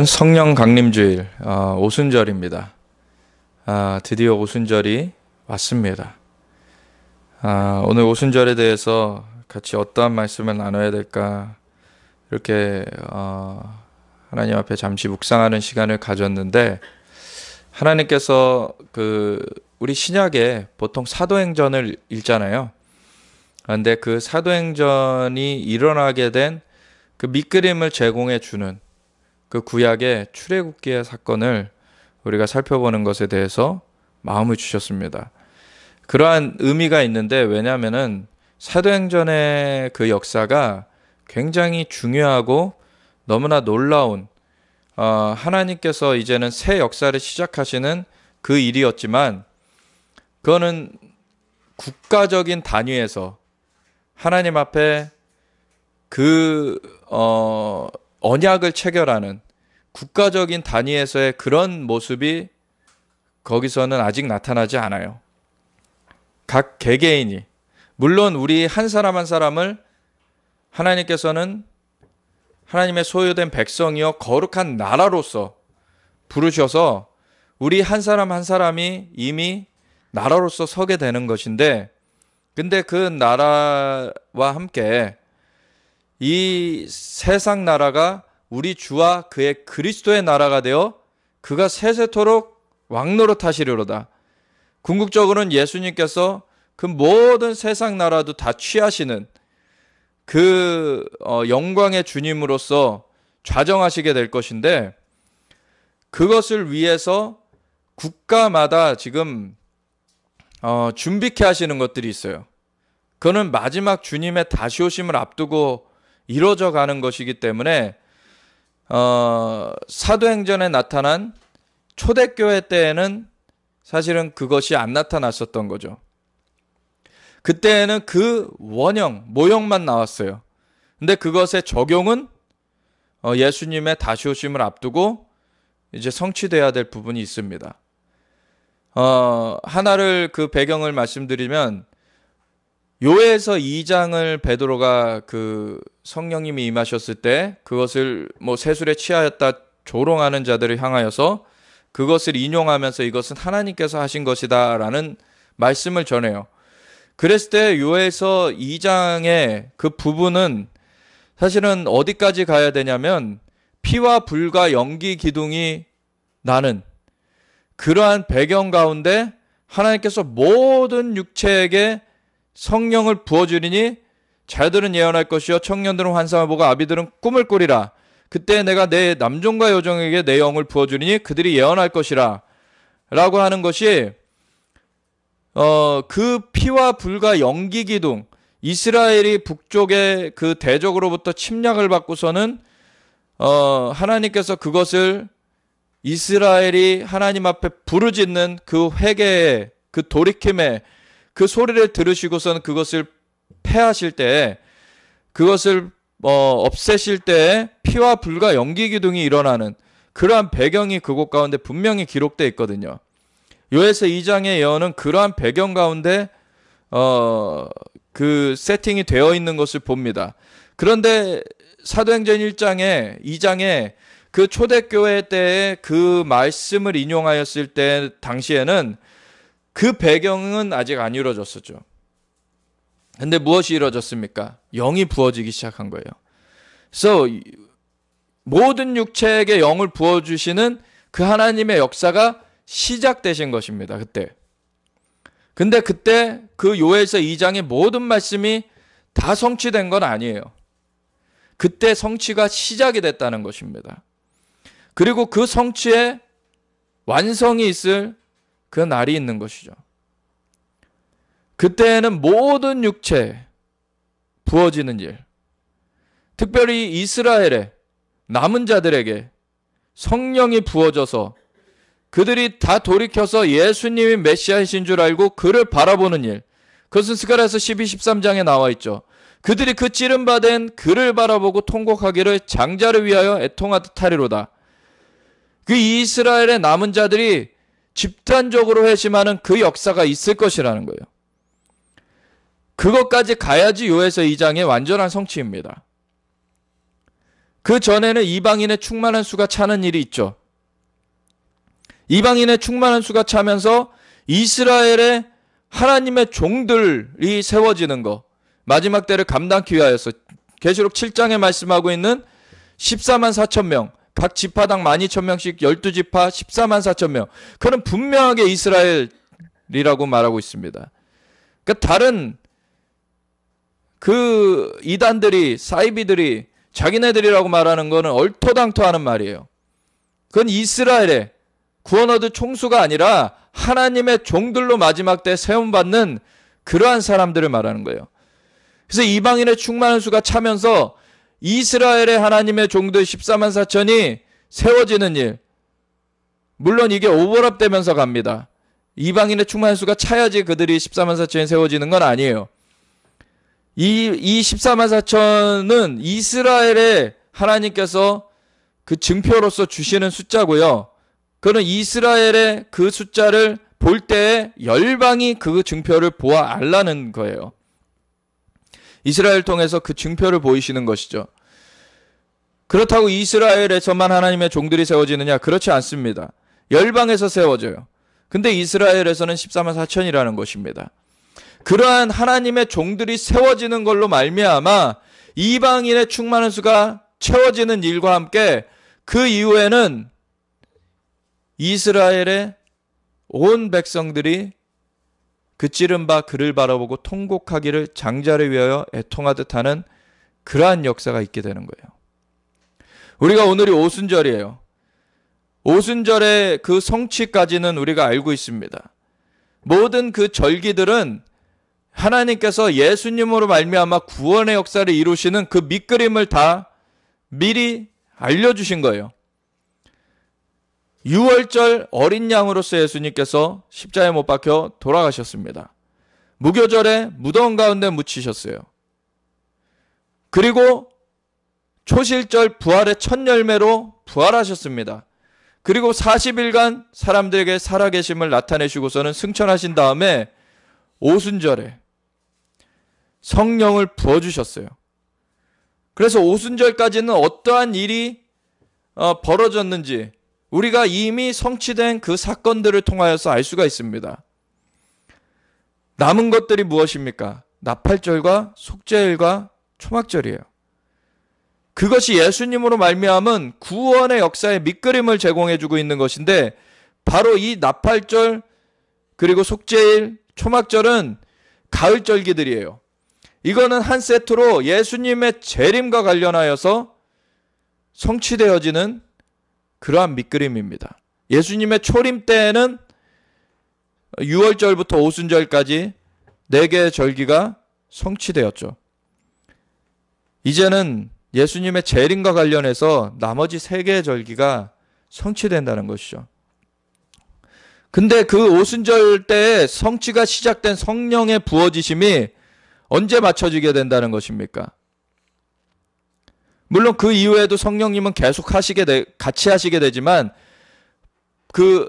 오늘은 성령 강림주일 오순절입니다. 드디어 오순절이 왔습니다. 오늘 오순절에 대해서 같이 어떠한 말씀을 나눠야 될까 이렇게 하나님 앞에 잠시 묵상하는 시간을 가졌는데, 하나님께서 우리 신약에 보통 사도행전을 읽잖아요. 그런데 그 사도행전이 일어나게 된 그 밑그림을 제공해 주는 그 구약의 출애굽기의 사건을 우리가 살펴보는 것에 대해서 마음을 주셨습니다. 그러한 의미가 있는데, 왜냐하면은 사도행전의 그 역사가 굉장히 중요하고 너무나 놀라운 하나님께서 이제는 새 역사를 시작하시는 그 일이었지만, 그거는 국가적인 단위에서 하나님 앞에 언약을 체결하는 국가적인 단위에서의 그런 모습이 거기서는 아직 나타나지 않아요. 각 개개인이, 물론 우리 한 사람 한 사람을 하나님께서는 하나님의 소유된 백성이요 거룩한 나라로서 부르셔서 우리 한 사람 한 사람이 이미 나라로서 서게 되는 것인데, 근데 그 나라와 함께 이 세상 나라가 우리 주와 그의 그리스도의 나라가 되어 그가 세세토록 왕노릇하시리로다. 궁극적으로는 예수님께서 그 모든 세상 나라도 다 취하시는 그 영광의 주님으로서 좌정하시게 될 것인데, 그것을 위해서 국가마다 지금 준비케 하시는 것들이 있어요. 그거는 마지막 주님의 다시 오심을 앞두고 이루어져 가는 것이기 때문에 사도행전에 나타난 초대교회 때에는 사실은 그것이 안 나타났었던 거죠. 그때에는 그 원형, 모형만 나왔어요. 근데 그것의 적용은 예수님의 다시 오심을 앞두고 이제 성취돼야 될 부분이 있습니다. 하나를 그 배경을 말씀드리면, 요에서 2장을 베드로가 그 성령님이 임하셨을 때 그것을 세술에 취하였다 조롱하는 자들을 향하여서 그것을 인용하면서 이것은 하나님께서 하신 것이다 라는 말씀을 전해요. 그랬을 때 요에서 2장의 그 부분은 사실은 어디까지 가야 되냐면, 피와 불과 연기 기둥이 나는 그러한 배경 가운데 하나님께서 모든 육체에게 성령을 부어주리니 자들은 예언할 것이요 청년들은 환상을 보고 아비들은 꿈을 꾸리라. 그때 내가 내 남종과 여종에게 내 영을 부어주리니 그들이 예언할 것이라 라고 하는 것이 그 피와 불과 연기 기둥, 이스라엘이 북쪽의 그 대적으로부터 침략을 받고서는 하나님께서 그것을 이스라엘이 하나님 앞에 부르짖는 그 회개의 그 돌이킴의 그 소리를 들으시고서는 그것을 패하실 때, 그것을 없애실 때 피와 불과 연기 기둥이 일어나는 그러한 배경이 그곳 가운데 분명히 기록되어 있거든요. 요에서 2장의 예언은 그러한 배경 가운데 그 세팅이 되어 있는 것을 봅니다. 그런데 사도행전 2장에 그 초대교회 때의 그 말씀을 인용하였을 때 당시에는 그 배경은 아직 안 이루어졌었죠. 근데 무엇이 이루어졌습니까? 영이 부어지기 시작한 거예요. 그래서 모든 육체에게 영을 부어주시는 그 하나님의 역사가 시작되신 것입니다. 그때. 근데 그때 그 요엘서 2장의 모든 말씀이 다 성취된 건 아니에요. 그때 성취가 시작이 됐다는 것입니다. 그리고 그 성취에 완성이 있을 그 날이 있는 것이죠. 그때에는 모든 육체에 부어지는 일, 특별히 이스라엘의 남은 자들에게 성령이 부어져서 그들이 다 돌이켜서 예수님이 메시아이신 줄 알고 그를 바라보는 일, 그것은 스가랴서 12, 13장에 나와 있죠. 그들이 그 찌름받은 그를 바라보고 통곡하기를 장자를 위하여 애통하듯 하리로다. 그 이스라엘의 남은 자들이 집단적으로 회심하는 그 역사가 있을 것이라는 거예요. 그것까지 가야지 요에서 2장의 완전한 성취입니다. 그 전에는 이방인의 충만한 수가 차는 일이 있죠. 이방인의 충만한 수가 차면서 이스라엘의 하나님의 종들이 세워지는 거, 마지막 때를 감당하기 위하여서 계시록 7장에 말씀하고 있는 14만 4천 명, 각 지파당 12,000명씩 12지파 14만 4천 명. 그는 분명하게 이스라엘이라고 말하고 있습니다. 그러니까 다른 그 이단들이, 사이비들이 자기네들이라고 말하는 거는 얼토당토하는 말이에요. 그건 이스라엘의 구원 얻을 총수가 아니라 하나님의 종들로 마지막 때 세움받는 그러한 사람들을 말하는 거예요. 그래서 이방인의 충만한 수가 차면서 이스라엘의 하나님의 종들 14만 4천이 세워지는 일. 물론 이게 오버랩되면서 갑니다. 이방인의 충만한 수가 차야지 그들이 14만 4천이 세워지는 건 아니에요. 이 14만 4천은 이스라엘의 하나님께서 그 증표로서 주시는 숫자고요. 그는 이스라엘의 그 숫자를 볼 때에 열방이 그 증표를 보아 알라는 거예요. 이스라엘 통해서 그 증표를 보이시는 것이죠. 그렇다고 이스라엘에서만 하나님의 종들이 세워지느냐? 그렇지 않습니다. 열방에서 세워져요. 근데 이스라엘에서는 14만 4천이라는 것입니다. 그러한 하나님의 종들이 세워지는 걸로 말미암아 이방인의 충만한 수가 채워지는 일과 함께 그 이후에는 이스라엘의 온 백성들이 그 찌른 바 그를 바라보고 통곡하기를 장자를 위하여 애통하듯 하는 그러한 역사가 있게 되는 거예요. 우리가 오늘이 오순절이에요. 오순절의 그 성취까지는 우리가 알고 있습니다. 모든 그 절기들은 하나님께서 예수님으로 말미암아 구원의 역사를 이루시는 그 밑그림을 다 미리 알려주신 거예요. 유월절 어린 양으로서 예수님께서 십자가에 못 박혀 돌아가셨습니다. 무교절에 무덤 가운데 묻히셨어요. 그리고 초실절 부활의 첫 열매로 부활하셨습니다. 그리고 40일간 사람들에게 살아계심을 나타내시고서는 승천하신 다음에 오순절에 성령을 부어주셨어요. 그래서 오순절까지는 어떠한 일이 벌어졌는지 우리가 이미 성취된 그 사건들을 통하여서 알 수가 있습니다. 남은 것들이 무엇입니까? 나팔절과 속죄일과 초막절이에요. 그것이 예수님으로 말미암은 구원의 역사의 밑그림을 제공해주고 있는 것인데 바로 이 나팔절 그리고 속죄일, 초막절은 가을절기들이에요. 이거는 한 세트로 예수님의 재림과 관련하여서 성취되어지는 그러한 밑그림입니다. 예수님의 초림 때에는 6월절부터 오순절까지 4개의 절기가 성취되었죠. 이제는 예수님의 재림과 관련해서 나머지 3개의 절기가 성취된다는 것이죠. 근데 그 오순절 때에 성취가 시작된 성령의 부어지심이 언제 맞춰지게 된다는 것입니까? 물론 그 이후에도 성령님은 계속 같이 하시게 되지만 그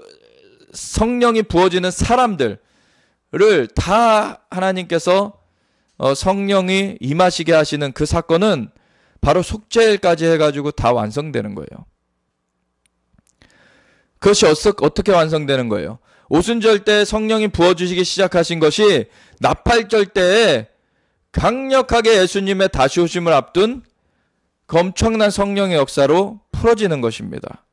성령이 부어지는 사람들을 다 하나님께서 성령이 임하시게 하시는 그 사건은 바로 속죄일까지 해가지고 다 완성되는 거예요. 그것이 어떻게 완성되는 거예요? 오순절 때 성령이 부어주시기 시작하신 것이 나팔절 때에 강력하게 예수님의 다시 오심을 앞둔 그 엄청난 성령의 역사로 풀어지는 것입니다.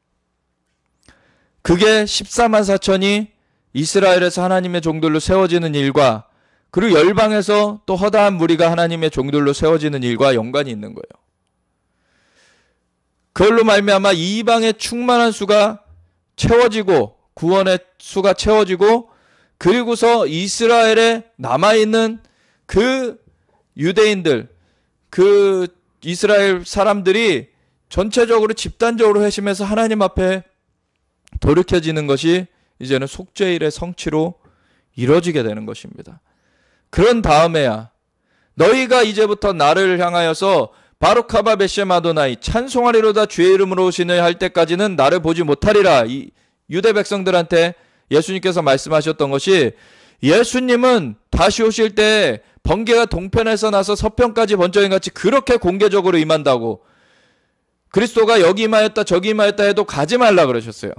그게 14만 4천이 이스라엘에서 하나님의 종들로 세워지는 일과 그리고 열방에서 또 허다한 무리가 하나님의 종들로 세워지는 일과 연관이 있는 거예요. 그걸로 말미암아 이방의 충만한 수가 채워지고 구원의 수가 채워지고 그리고서 이스라엘에 남아있는 그 유대인들, 그 이스라엘 사람들이 전체적으로 집단적으로 회심해서 하나님 앞에 돌이켜지는 것이 이제는 속죄일의 성취로 이루어지게 되는 것입니다. 그런 다음에야 너희가 이제부터 나를 향하여서 바룩하바 베셈 아도나이 찬송하리로다 주의 이름으로 오시는 할 때까지는 나를 보지 못하리라. 이 유대 백성들한테 예수님께서 말씀하셨던 것이 예수님은 다시 오실 때 번개가 동편에서 나서 서편까지 번쩍인 같이 그렇게 공개적으로 임한다고 그리스도가 여기 임하였다 저기 임하였다 해도 가지 말라 그러셨어요.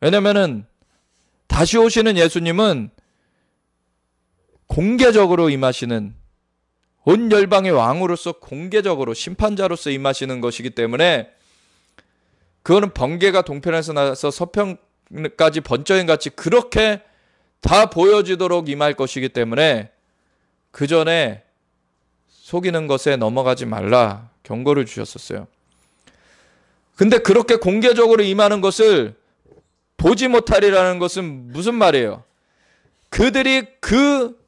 왜냐면은 다시 오시는 예수님은 공개적으로 임하시는, 온 열방의 왕으로서 공개적으로 심판자로서 임하시는 것이기 때문에 그거는 번개가 동편에서 나서 서편까지 번쩍임 같이 그렇게 다 보여지도록 임할 것이기 때문에 그 전에 속이는 것에 넘어가지 말라 경고를 주셨었어요. 근데 그렇게 공개적으로 임하는 것을 보지 못하리라는 것은 무슨 말이에요? 그들이 그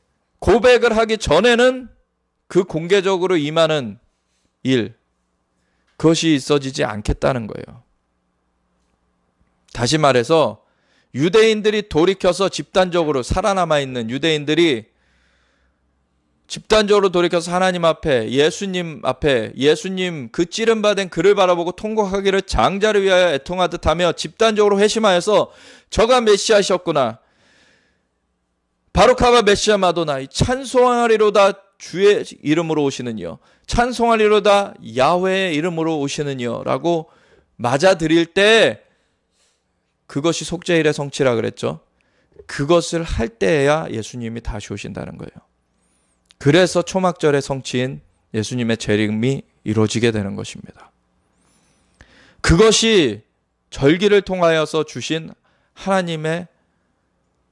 고백을 하기 전에는 그 공개적으로 임하는 일, 그것이 있어지지 않겠다는 거예요. 다시 말해서 유대인들이 돌이켜서 집단적으로 살아남아 있는 유대인들이 집단적으로 돌이켜서 하나님 앞에, 예수님 앞에, 예수님 그 찌른바된 그를 바라보고 통곡하기를 장자를 위하여 애통하듯 하며 집단적으로 회심하여서 저가 메시아셨구나, 바루카바 메시아 마도나, 찬송하리로다 주의 이름으로 오시는 이여, 찬송하리로다 야훼의 이름으로 오시는 이여 라고 맞아들일 때 그것이 속죄일의 성취라 그랬죠. 그것을 할 때에야 예수님이 다시 오신다는 거예요. 그래서 초막절의 성취인 예수님의 재림이 이루어지게 되는 것입니다. 그것이 절기를 통하여서 주신 하나님의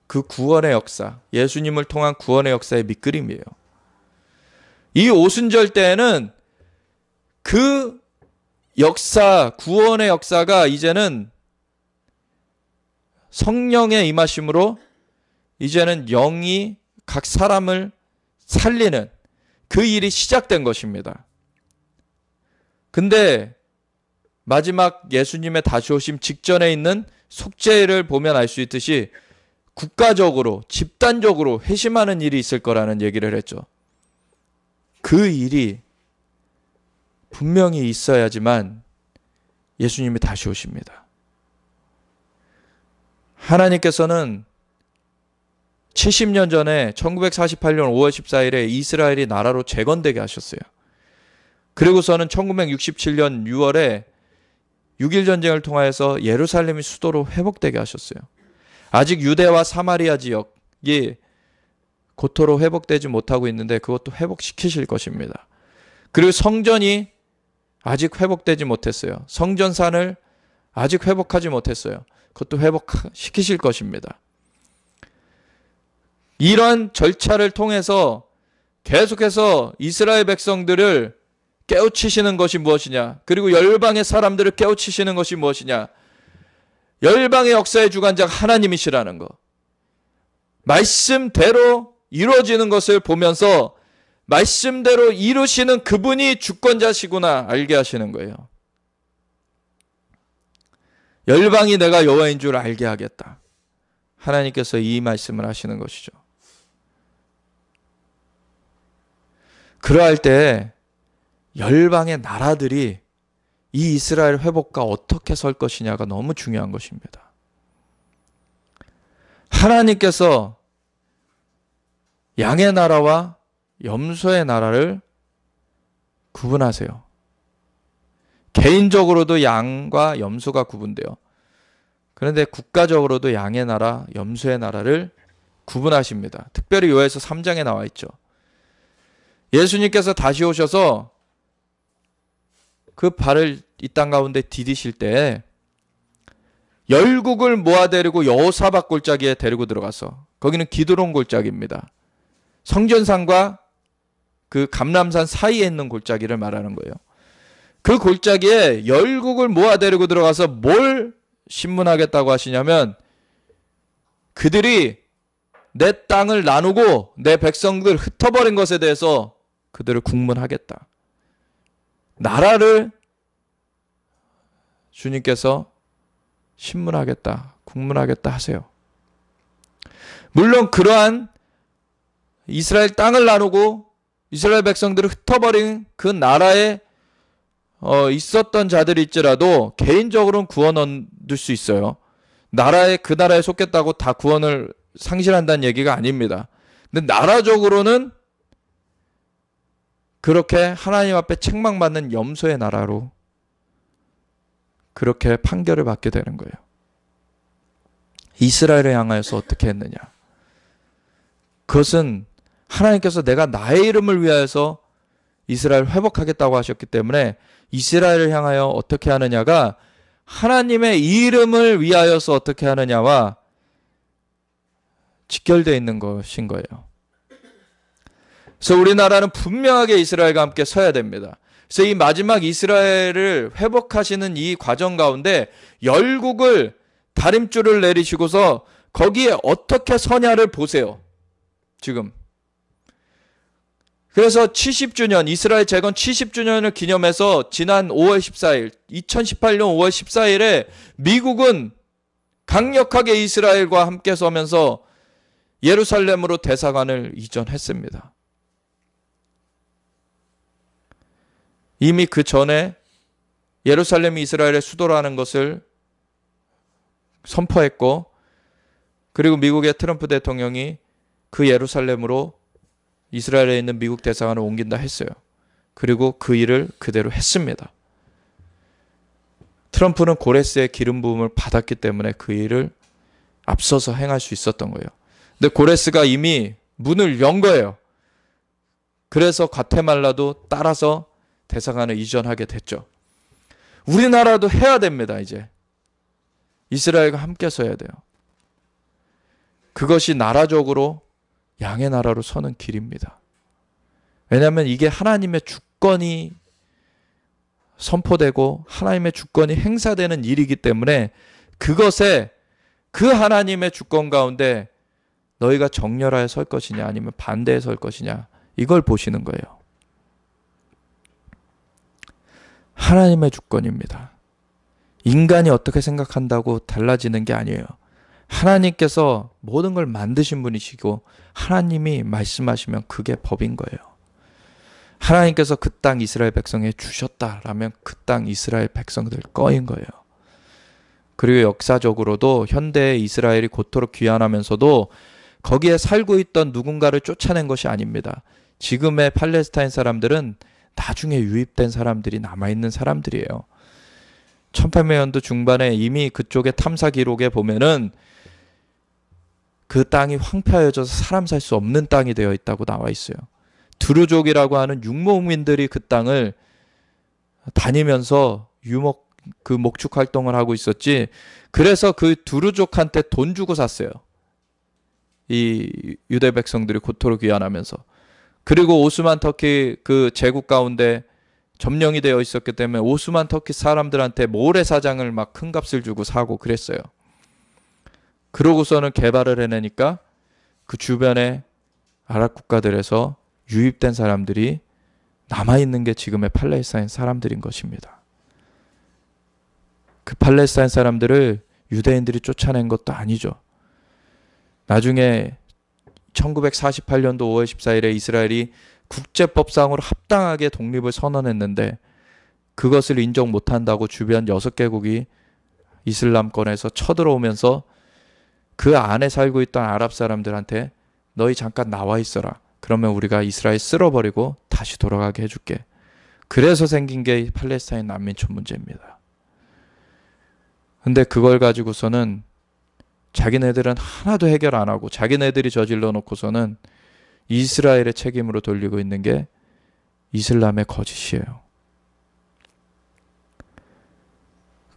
그 구원의 역사, 예수님을 통한 구원의 역사의 밑그림이에요. 이 오순절 때에는 그 역사, 구원의 역사가 이제는 성령의 임하심으로 이제는 영이 각 사람을 살리는 그 일이 시작된 것입니다. 근데 마지막 예수님의 다시 오심 직전에 있는 속죄일을 보면 알 수 있듯이 국가적으로, 집단적으로 회심하는 일이 있을 거라는 얘기를 했죠. 그 일이 분명히 있어야지만 예수님이 다시 오십니다. 하나님께서는 70년 전에 1948년 5월 14일에 이스라엘이 나라로 재건되게 하셨어요. 그리고서는 1967년 6월에 6.1 전쟁을 통하여서 예루살렘이 수도로 회복되게 하셨어요. 아직 유대와 사마리아 지역이 고토로 회복되지 못하고 있는데 그것도 회복시키실 것입니다. 그리고 성전이 아직 회복되지 못했어요. 성전산을 아직 회복하지 못했어요. 그것도 회복시키실 것입니다. 이러한 절차를 통해서 계속해서 이스라엘 백성들을 깨우치시는 것이 무엇이냐? 그리고 열방의 사람들을 깨우치시는 것이 무엇이냐? 열방의 역사의 주관자 하나님이시라는 것. 말씀대로 이루어지는 것을 보면서 말씀대로 이루시는 그분이 주권자시구나 알게 하시는 거예요. 열방이 내가 여호와인 줄 알게 하겠다. 하나님께서 이 말씀을 하시는 것이죠. 그러할 때 열방의 나라들이 이 이스라엘 회복과 어떻게 설 것이냐가 너무 중요한 것입니다. 하나님께서 양의 나라와 염소의 나라를 구분하세요. 개인적으로도 양과 염소가 구분돼요. 그런데 국가적으로도 양의 나라, 염소의 나라를 구분하십니다. 특별히 요에서 3장에 나와 있죠. 예수님께서 다시 오셔서 그 발을 이 땅 가운데 디디실 때 열국을 모아데리고 여호사밧 골짜기에 데리고 들어가서, 거기는 기드론 골짜기입니다. 성전산과 그 감람산 사이에 있는 골짜기를 말하는 거예요. 그 골짜기에 열국을 모아데리고 들어가서 뭘 신문하겠다고 하시냐면, 그들이 내 땅을 나누고 내 백성들 흩어버린 것에 대해서 그들을 국문하겠다. 나라를 주님께서 신문하겠다, 국문하겠다 하세요. 물론 그러한 이스라엘 땅을 나누고 이스라엘 백성들을 흩어버린 그 나라에 있었던 자들일지라도 개인적으로는 구원 얻을 수 있어요. 그 나라에 속했다고 다 구원을 상실한다는 얘기가 아닙니다. 근데 나라적으로는 그렇게 하나님 앞에 책망받는 염소의 나라로 그렇게 판결을 받게 되는 거예요. 이스라엘을 향하여서 어떻게 했느냐? 그것은 하나님께서 내가 나의 이름을 위하여서 이스라엘 회복하겠다고 하셨기 때문에 이스라엘을 향하여 어떻게 하느냐가 하나님의 이름을 위하여서 어떻게 하느냐와 직결되어 있는 것인 거예요. 그래서 우리나라는 분명하게 이스라엘과 함께 서야 됩니다. 그래서 이 마지막 이스라엘을 회복하시는 이 과정 가운데 열국을 다림줄을 내리시고서 거기에 어떻게 서냐를 보세요. 지금. 그래서 70주년, 이스라엘 재건 70주년을 기념해서 지난 5월 14일, 2018년 5월 14일에 미국은 강력하게 이스라엘과 함께 서면서 예루살렘으로 대사관을 이전했습니다. 이미 그 전에 예루살렘이 이스라엘의 수도라는 것을 선포했고, 그리고 미국의 트럼프 대통령이 그 예루살렘으로 이스라엘에 있는 미국 대사관을 옮긴다 했어요. 그리고 그 일을 그대로 했습니다. 트럼프는 고레스의 기름 부음을 받았기 때문에 그 일을 앞서서 행할 수 있었던 거예요. 근데 고레스가 이미 문을 연 거예요. 그래서 과테말라도 따라서 대사관을 이전하게 됐죠. 우리나라도 해야 됩니다. 이제 이스라엘과 함께 서야 돼요. 그것이 나라적으로 양의 나라로 서는 길입니다. 왜냐하면 이게 하나님의 주권이 선포되고 하나님의 주권이 행사되는 일이기 때문에 그것에 그 하나님의 주권 가운데 너희가 정렬하여 설 것이냐 아니면 반대에 설 것이냐 이걸 보시는 거예요. 하나님의 주권입니다. 인간이 어떻게 생각한다고 달라지는 게 아니에요. 하나님께서 모든 걸 만드신 분이시고 하나님이 말씀하시면 그게 법인 거예요. 하나님께서 그 땅 이스라엘 백성에 주셨다라면 그 땅 이스라엘 백성들 거인 거예요. 그리고 역사적으로도 현대의 이스라엘이 고토록 귀환하면서도 거기에 살고 있던 누군가를 쫓아낸 것이 아닙니다. 지금의 팔레스타인 사람들은 나중에 유입된 사람들이 남아있는 사람들이에요. 1800년도 중반에 이미 그쪽의 탐사 기록에 보면은 그 땅이 황폐해져서 사람 살 수 없는 땅이 되어 있다고 나와 있어요. 드루족이라고 하는 육목민들이 그 땅을 다니면서 목축 활동을 하고 있었지. 그래서 그 드루족한테 돈 주고 샀어요. 이 유대 백성들이 고토로 귀환하면서. 그리고 오스만 터키 그 제국 가운데 점령이 되어 있었기 때문에 오스만 터키 사람들한테 모래사장을 막 큰 값을 주고 사고 그랬어요. 그러고서는 개발을 해내니까 그 주변의 아랍 국가들에서 유입된 사람들이 남아있는 게 지금의 팔레스타인 사람들인 것입니다. 그 팔레스타인 사람들을 유대인들이 쫓아낸 것도 아니죠. 나중에 1948년도 5월 14일에 이스라엘이 국제법상으로 합당하게 독립을 선언했는데 그것을 인정 못한다고 주변 6개국이 이슬람권에서 쳐들어오면서 그 안에 살고 있던 아랍 사람들한테 너희 잠깐 나와 있어라. 그러면 우리가 이스라엘 쓸어버리고 다시 돌아가게 해줄게. 그래서 생긴 게 팔레스타인 난민촌 문제입니다. 근데 그걸 가지고서는 자기네들은 하나도 해결 안 하고 자기네들이 저질러 놓고서는 이스라엘의 책임으로 돌리고 있는 게 이슬람의 거짓이에요.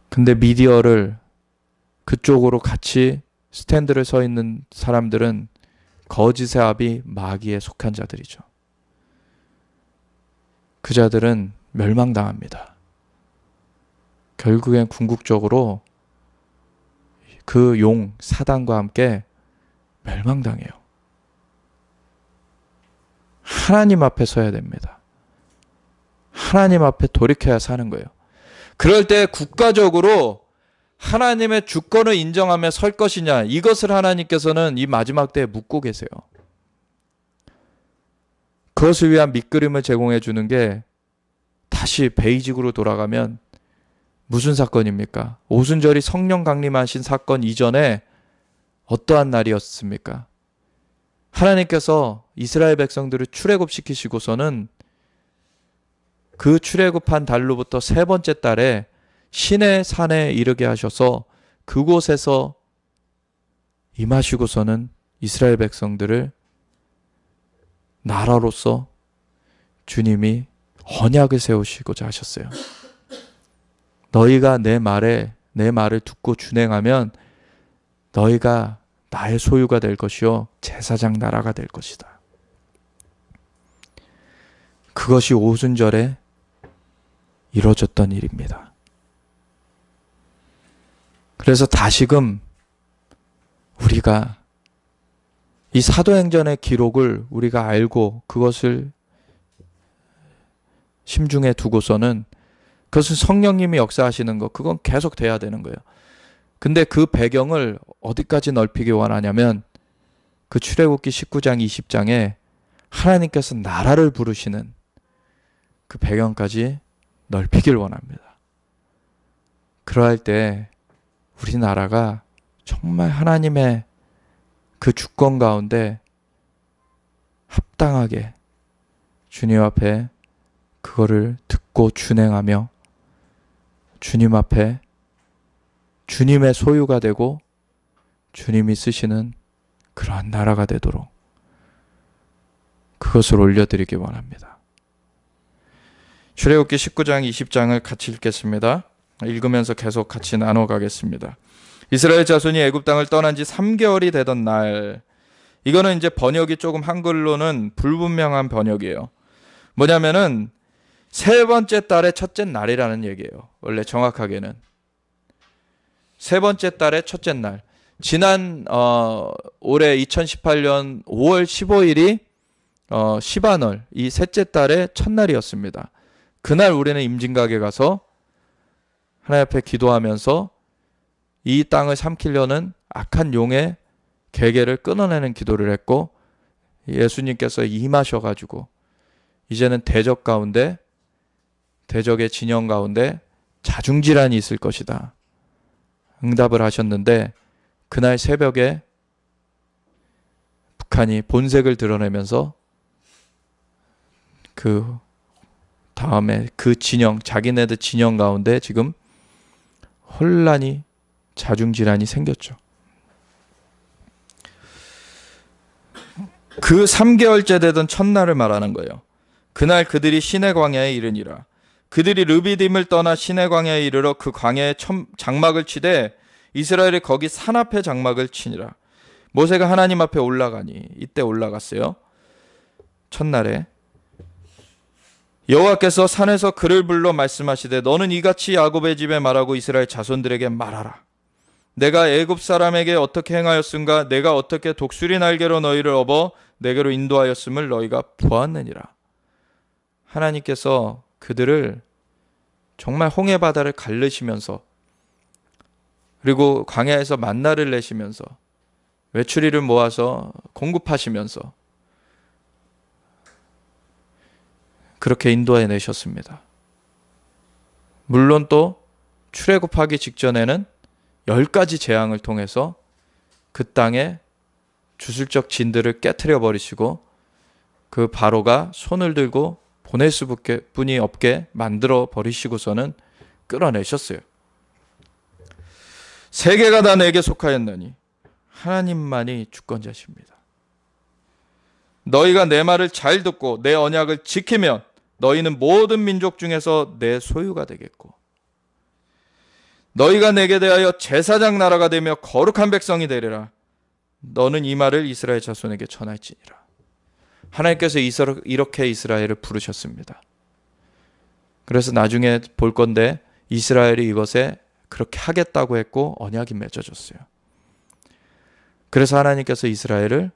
근데 미디어를 그쪽으로 같이 스탠드를 서 있는 사람들은 거짓의 아비 마귀에 속한 자들이죠. 그 자들은 멸망당합니다. 결국엔 궁극적으로 그 용 사단과 함께 멸망당해요. 하나님 앞에 서야 됩니다. 하나님 앞에 돌이켜야 사는 거예요. 그럴 때 국가적으로 하나님의 주권을 인정하며 설 것이냐, 이것을 하나님께서는 이 마지막 때에 묻고 계세요. 그것을 위한 밑그림을 제공해 주는 게 다시 베이직으로 돌아가면 무슨 사건입니까? 오순절이 성령 강림하신 사건 이전에 어떠한 날이었습니까? 하나님께서 이스라엘 백성들을 출애굽시키시고서는 그 출애굽한 달로부터 세 번째 달에 신의 산에 이르게 하셔서 그곳에서 임하시고서는 이스라엘 백성들을 나라로서 주님이 언약을 세우시고자 하셨어요. 너희가 내 말을 듣고 준행하면 너희가 나의 소유가 될 것이요 제사장 나라가 될 것이다. 그것이 오순절에 이루어졌던 일입니다. 그래서 다시금 우리가 이 사도행전의 기록을 우리가 알고 그것을 심중에 두고서는 그것은 성령님이 역사하시는 것, 그건 계속 돼야 되는 거예요. 근데 그 배경을 어디까지 넓히기 원하냐면 그 출애굽기 19장 20장에 하나님께서 나라를 부르시는 그 배경까지 넓히길 원합니다. 그러할 때 우리나라가 정말 하나님의 그 주권 가운데 합당하게 주님 앞에 그거를 듣고 준행하며 주님 앞에 주님의 소유가 되고 주님이 쓰시는 그러한 나라가 되도록 그것을 올려드리기 원합니다. 출애굽기 19장 20장을 같이 읽겠습니다. 읽으면서 계속 같이 나눠가겠습니다. 이스라엘 자손이 애굽 땅을 떠난 지 3개월이 되던 날, 이거는 이제 번역이 조금 한글로는 불분명한 번역이에요. 뭐냐면은 세 번째 달의 첫째 날이라는 얘기예요. 원래 정확하게는 세 번째 달의 첫째 날. 지난 올해 2018년 5월 15일이 시바널, 이 셋째 달의 첫날이었습니다. 그날 우리는 임진각에 가서 하나님 앞에 기도하면서 이 땅을 삼키려는 악한 용의 계계를 끊어내는 기도를 했고, 예수님께서 임하셔가지고 이제는 대적 가운데, 대적의 진영 가운데 자중질환이 있을 것이다 응답을 하셨는데, 그날 새벽에 북한이 본색을 드러내면서 그 다음에 그 진영, 자기네들 진영 가운데 지금 혼란이, 자중질환이 생겼죠. 그 3개월째 되던 첫날을 말하는 거예요. 그날 그들이 시내 광야에 이르니라. 그들이 르비딤을 떠나 시내 광야에 이르러 그 광야에 장막을 치되 이스라엘이 거기 산 앞에 장막을 치니라. 모세가 하나님 앞에 올라가니, 이때 올라갔어요. 첫날에 여호와께서 산에서 그를 불러 말씀하시되 너는 이같이 야곱의 집에 말하고 이스라엘 자손들에게 말하라. 내가 애굽 사람에게 어떻게 행하였은가? 내가 어떻게 독수리 날개로 너희를 업어 내게로 인도하였음을 너희가 보았느니라. 하나님께서 그들을 정말 홍해 바다를 갈르시면서, 그리고 광야에서 만나를 내시면서, 외출이를 모아서 공급하시면서 그렇게 인도해 내셨습니다. 물론 또 출애굽하기 직전에는 10가지 재앙을 통해서 그 땅에 주술적 진들을 깨트려 버리시고 그 바로가 손을 들고 보낼 수뿐이 없게 만들어 버리시고서는 끌어내셨어요. 세계가 다 내게 속하였느니 하나님만이 주권자십니다. 너희가 내 말을 잘 듣고 내 언약을 지키면 너희는 모든 민족 중에서 내 소유가 되겠고 너희가 내게 대하여 제사장 나라가 되며 거룩한 백성이 되리라. 너는 이 말을 이스라엘 자손에게 전할지니라. 하나님께서 이렇게 이스라엘을 부르셨습니다. 그래서 나중에 볼 건데 이스라엘이 이것에 그렇게 하겠다고 했고 언약이 맺어졌어요. 그래서 하나님께서 이스라엘을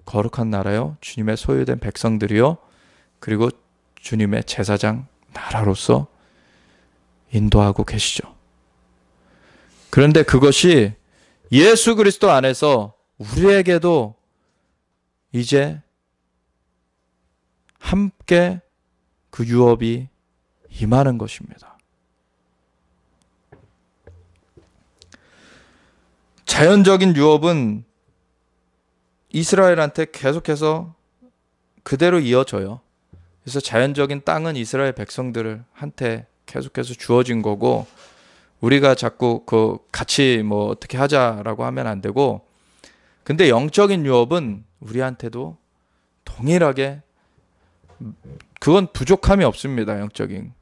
거룩한 나라요, 주님의 소유된 백성들이요, 그리고 주님의 제사장 나라로서 인도하고 계시죠. 그런데 그것이 예수 그리스도 안에서 우리에게도 이제 함께 그 유업이 임하는 것입니다. 자연적인 유업은 이스라엘한테 계속해서 그대로 이어져요. 그래서 자연적인 땅은 이스라엘 백성들한테 계속해서 주어진 거고, 우리가 자꾸 그 같이 뭐 어떻게 하자라고 하면 안 되고, 근데 영적인 유업은 우리한테도 동일하게, 그건 부족함이 없습니다. 영적인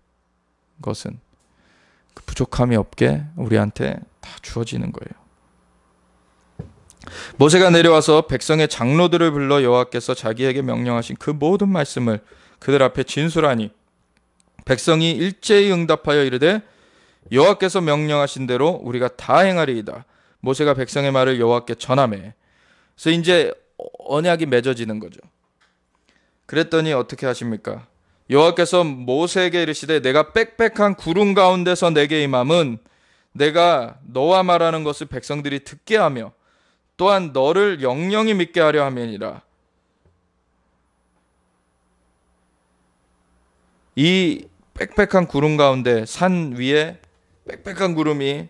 것은 그 부족함이 없게 우리한테 다 주어지는 거예요. 모세가 내려와서 백성의 장로들을 불러 여호와께서 자기에게 명령하신 그 모든 말씀을 그들 앞에 진술하니 백성이 일제히 응답하여 이르되 여호와께서 명령하신 대로 우리가 다 행하리이다. 모세가 백성의 말을 여호와께 전하매. 그래서 이제 언약이 맺어지는 거죠. 그랬더니 어떻게 하십니까? 여호와께서 모세에게 이르시되 내가 빽빽한 구름 가운데서 내게 임함은 내가 너와 말하는 것을 백성들이 듣게 하며 또한 너를 영영히 믿게 하려 함이니라. 이 빽빽한 구름 가운데, 산 위에 빽빽한 구름이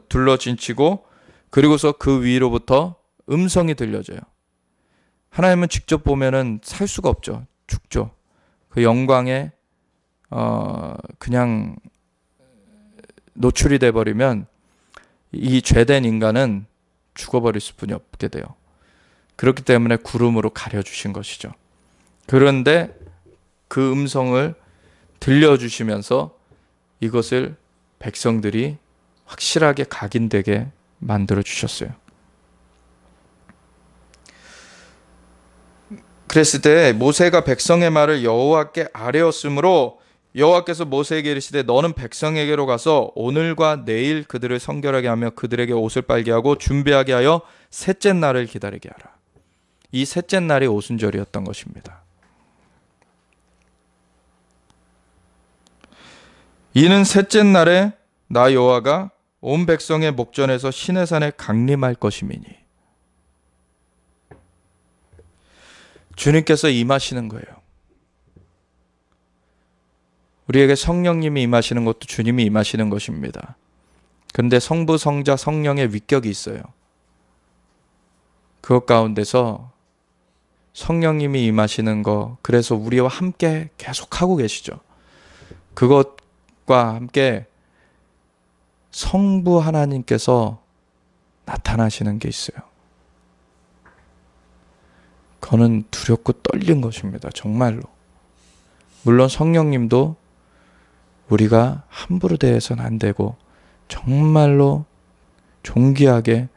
둘러진치고, 그리고서 그 위로부터 음성이 들려져요. 하나님은 직접 보면은 살 수가 없죠. 죽죠. 그 영광에 그냥 노출이 돼 버리면 이 죄된 인간은 죽어버릴 수뿐이 없게 돼요. 그렇기 때문에 구름으로 가려주신 것이죠. 그런데 그 음성을 들려주시면서 이것을 백성들이 확실하게 각인되게 만들어 주셨어요. 그랬을 때 모세가 백성의 말을 여호와께 아뢰었으므로 여호와께서 모세에게 이르시되 너는 백성에게로 가서 오늘과 내일 그들을 성결하게 하며 그들에게 옷을 빨게 하고 준비하게 하여 셋째 날을 기다리게 하라. 이 셋째 날이 오순절이었던 것입니다. 이는 셋째 날에 나 여호와가 온 백성의 목전에서 시내산에 강림할 것임이니. 주님께서 임하시는 거예요. 우리에게 성령님이 임하시는 것도 주님이 임하시는 것입니다. 그런데 성부, 성자, 성령의 위격이 있어요. 그것 가운데서 성령님이 임하시는 거, 그래서 우리와 함께 계속하고 계시죠. 그것과 함께 성부 하나님께서 나타나시는 게 있어요. 그거는 두렵고 떨린 것입니다. 정말로. 물론 성령님도 우리가 함부로 대해서는 안 되고 정말로 존귀하게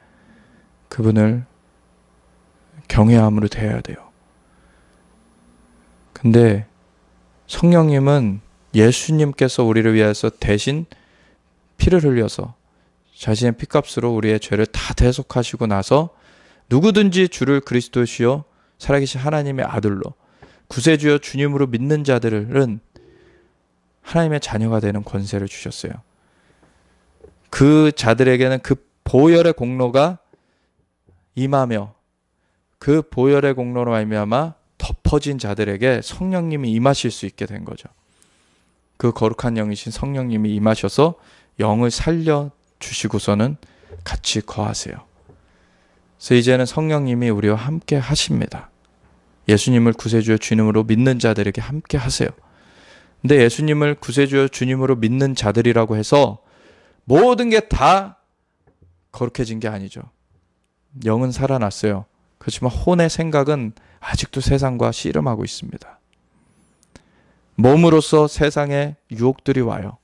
그분을 경외함으로 대해야 돼요. 근데 성령님은 예수님께서 우리를 위해서 대신 피를 흘려서 자신의 피값으로 우리의 죄를 다 대속하시고 나서 누구든지 주를 그리스도시요 살아계신 하나님의 아들로 구세주여 주님으로 믿는 자들은 하나님의 자녀가 되는 권세를 주셨어요. 그 자들에게는 그 보혈의 공로가 임하며 그 보혈의 공로로 말미암아 덮어진 자들에게 성령님이 임하실 수 있게 된 거죠. 그 거룩한 영이신 성령님이 임하셔서 영을 살려주시고서는 같이 거하세요. 그래서 이제는 성령님이 우리와 함께 하십니다. 예수님을 구세주여 주님으로 믿는 자들에게 함께 하세요. 근데 예수님을 구세주여 주님으로 믿는 자들이라고 해서 모든 게 다 거룩해진 게 아니죠. 영은 살아났어요. 그렇지만 혼의 생각은 아직도 세상과 씨름하고 있습니다. 몸으로서 세상에 유혹들이 와요.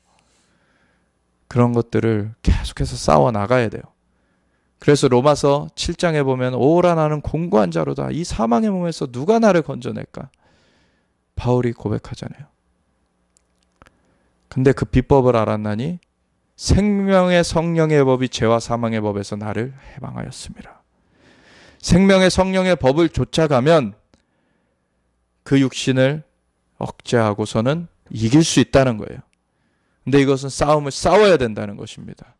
그런 것들을 계속해서 싸워 나가야 돼요. 그래서 로마서 7장에 보면 오라 나는 공고한 자로다. 이 사망의 몸에서 누가 나를 건져낼까? 바울이 고백하잖아요. 근데 그 비법을 알았나니 생명의 성령의 법이 죄와 사망의 법에서 나를 해방하였습니다. 생명의 성령의 법을 쫓아가면 그 육신을 억제하고서는 이길 수 있다는 거예요. 근데 이것은 싸움을 싸워야 된다는 것입니다.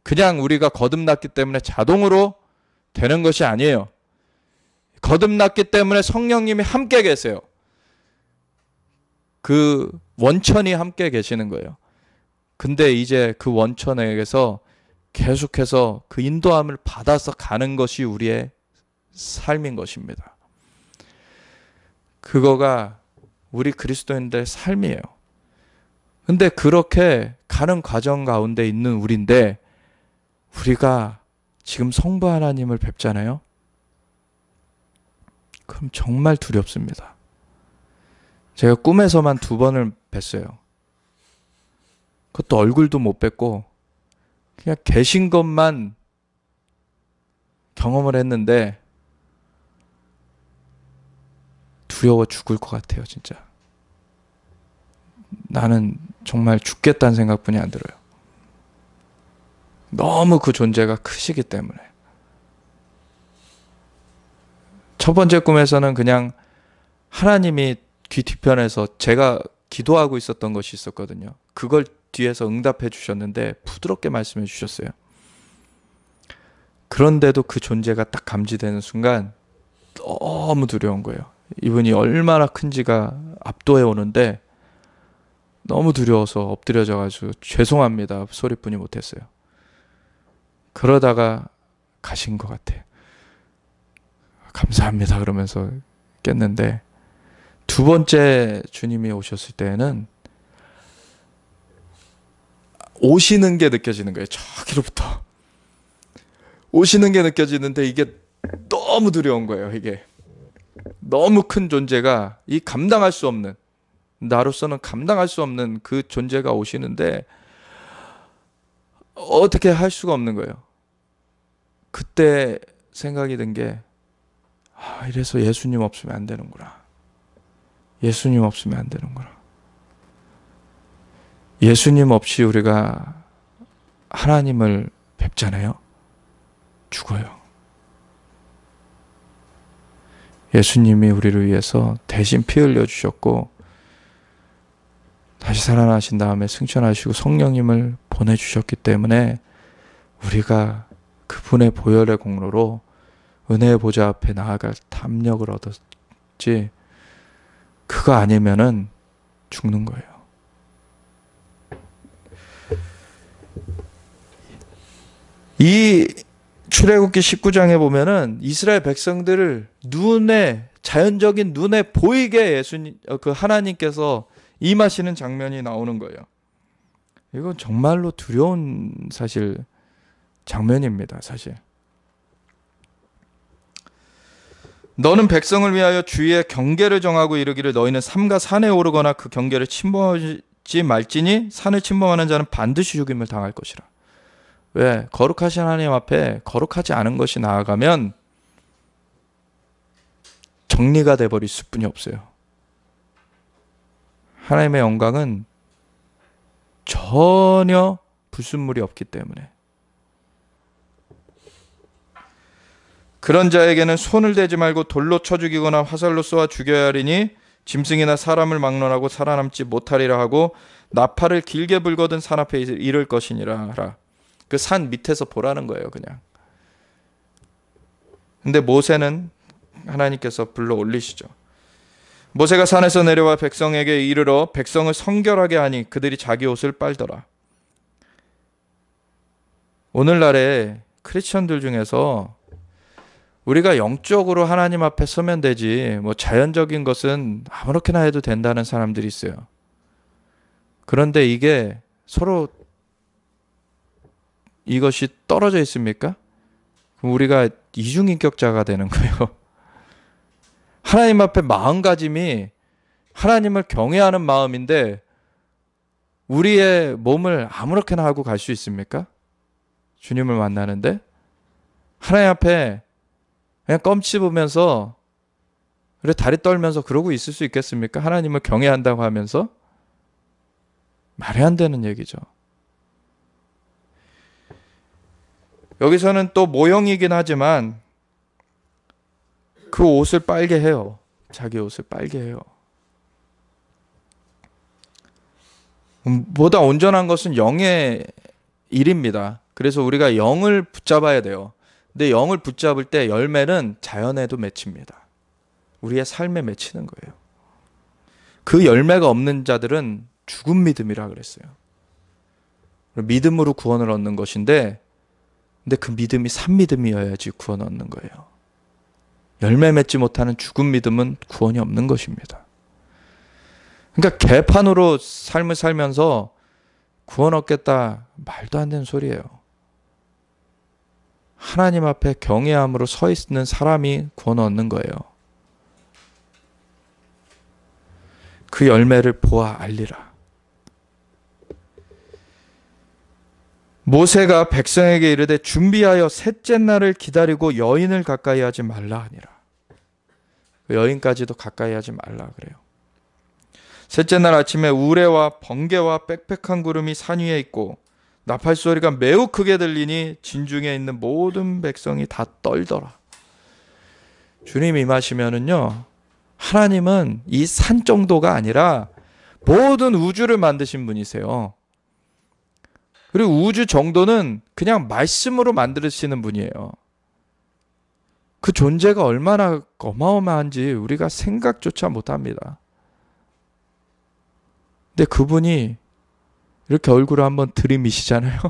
그냥 우리가 거듭났기 때문에 자동으로 되는 것이 아니에요. 거듭났기 때문에 성령님이 함께 계세요. 그 원천이 함께 계시는 거예요. 근데 이제 그 원천에게서 계속해서 그 인도함을 받아서 가는 것이 우리의 삶인 것입니다. 그거가 우리 그리스도인들의 삶이에요. 근데 그렇게 가는 과정 가운데 있는 우리인데 우리가 지금 성부 하나님을 뵙잖아요. 그럼 정말 두렵습니다. 제가 꿈에서만 2번을 뵀어요. 그것도 얼굴도 못 뵙고 그냥 계신 것만 경험을 했는데 두려워 죽을 것 같아요, 진짜. 나는 정말 죽겠다는 생각뿐이 안 들어요. 너무 그 존재가 크시기 때문에. 첫 번째 꿈에서는 그냥 하나님이 귀 뒤편에서 제가 기도하고 있었던 것이 있었거든요. 그걸 뒤에서 응답해 주셨는데 부드럽게 말씀해 주셨어요. 그런데도 그 존재가 딱 감지되는 순간 너무 두려운 거예요. 이분이 얼마나 큰지가 압도해 오는데 너무 두려워서 엎드려져가지고 죄송합니다 소리뿐이 못했어요. 그러다가 가신 것 같아요. 감사합니다 그러면서 깼는데 2번째 주님이 오셨을 때에는 오시는 게 느껴지는 거예요. 저기로부터 오시는 게 느껴지는데 이게 너무 두려운 거예요. 이게 너무 큰 존재가 이 감당할 수 없는, 나로서는 감당할 수 없는 그 존재가 오시는데 어떻게 할 수가 없는 거예요. 그때 생각이 든 게 이래서 예수님 없으면 안 되는구나. 예수님 없으면 안 되는구나. 예수님 없이 우리가 하나님을 뵙잖아요. 죽어요. 예수님이 우리를 위해서 대신 피 흘려 주셨고 다시 살아나신 다음에 승천하시고 성령님을 보내주셨기 때문에 우리가 그분의 보혈의 공로로 은혜의 보좌 앞에 나아갈 담력을 얻었지, 그거 아니면은 죽는 거예요. 이 출애굽기 19장에 보면은 이스라엘 백성들을 자연적인 눈에 보이게 그 하나님께서 임하시는 장면이 나오는 거예요. 이건 정말로 두려운 사실 장면입니다. 사실. 너는 백성을 위하여 주의 경계를 정하고 이르기를 너희는 삼가 산에 오르거나 그 경계를 침범하지 말지니 산을 침범하는 자는 반드시 죽임을 당할 것이라. 왜? 거룩하신 하나님 앞에 거룩하지 않은 것이 나아가면 정리가 돼버릴 수뿐이 없어요. 하나님의 영광은 전혀 불순물이 없기 때문에. 그런 자에게는 손을 대지 말고 돌로 쳐 죽이거나 화살로 쏘아 죽여야 하리니 짐승이나 사람을 막론하고 살아남지 못하리라 하고 나팔을 길게 불거든 산 앞에 이를 것이니라 하라. 그 산 밑에서 보라는 거예요, 그냥. 근데 모세는 하나님께서 불러 올리시죠. 모세가 산에서 내려와 백성에게 이르러 백성을 성결하게 하니 그들이 자기 옷을 빨더라. 오늘날의 크리스천들 중에서 우리가 영적으로 하나님 앞에 서면 되지 뭐 자연적인 것은 아무렇게나 해도 된다는 사람들이 있어요. 그런데 이게 서로 이것이 떨어져 있습니까? 그럼 우리가 이중인격자가 되는 거예요. 하나님 앞에 마음가짐이 하나님을 경외하는 마음인데 우리의 몸을 아무렇게나 하고 갈 수 있습니까? 주님을 만나는데 하나님 앞에 그냥 껌 씹으면서 그래 다리 떨면서 그러고 있을 수 있겠습니까? 하나님을 경외한다고 하면서 말이 안 되는 얘기죠. 여기서는 또 모형이긴 하지만 그 옷을 빨게 해요. 자기 옷을 빨게 해요. 보다 온전한 것은 영의 일입니다. 그래서 우리가 영을 붙잡아야 돼요. 근데 영을 붙잡을 때 열매는 자연에도 맺힙니다. 우리의 삶에 맺히는 거예요. 그 열매가 없는 자들은 죽은 믿음이라 그랬어요. 믿음으로 구원을 얻는 것인데 근데 그 믿음이 산 믿음이어야지 구원을 얻는 거예요. 열매 맺지 못하는 죽은 믿음은 구원이 없는 것입니다. 그러니까 개판으로 삶을 살면서 구원 얻겠다, 말도 안 되는 소리예요. 하나님 앞에 경외함으로 서 있는 사람이 구원 얻는 거예요. 그 열매를 보아 알리라. 모세가 백성에게 이르되 준비하여 셋째 날을 기다리고 여인을 가까이 하지 말라 하니라. 여인까지도 가까이 하지 말라 그래요. 셋째 날 아침에 우레와 번개와 빽빽한 구름이 산 위에 있고 나팔 소리가 매우 크게 들리니 진중에 있는 모든 백성이 다 떨더라. 주님 임하시면은요, 하나님은 이 산 정도가 아니라 모든 우주를 만드신 분이세요. 그리고 우주 정도는 그냥 말씀으로 만드시는 분이에요. 그 존재가 얼마나 어마어마한지 우리가 생각조차 못합니다. 근데 그분이 이렇게 얼굴을 한번 들이미시잖아요.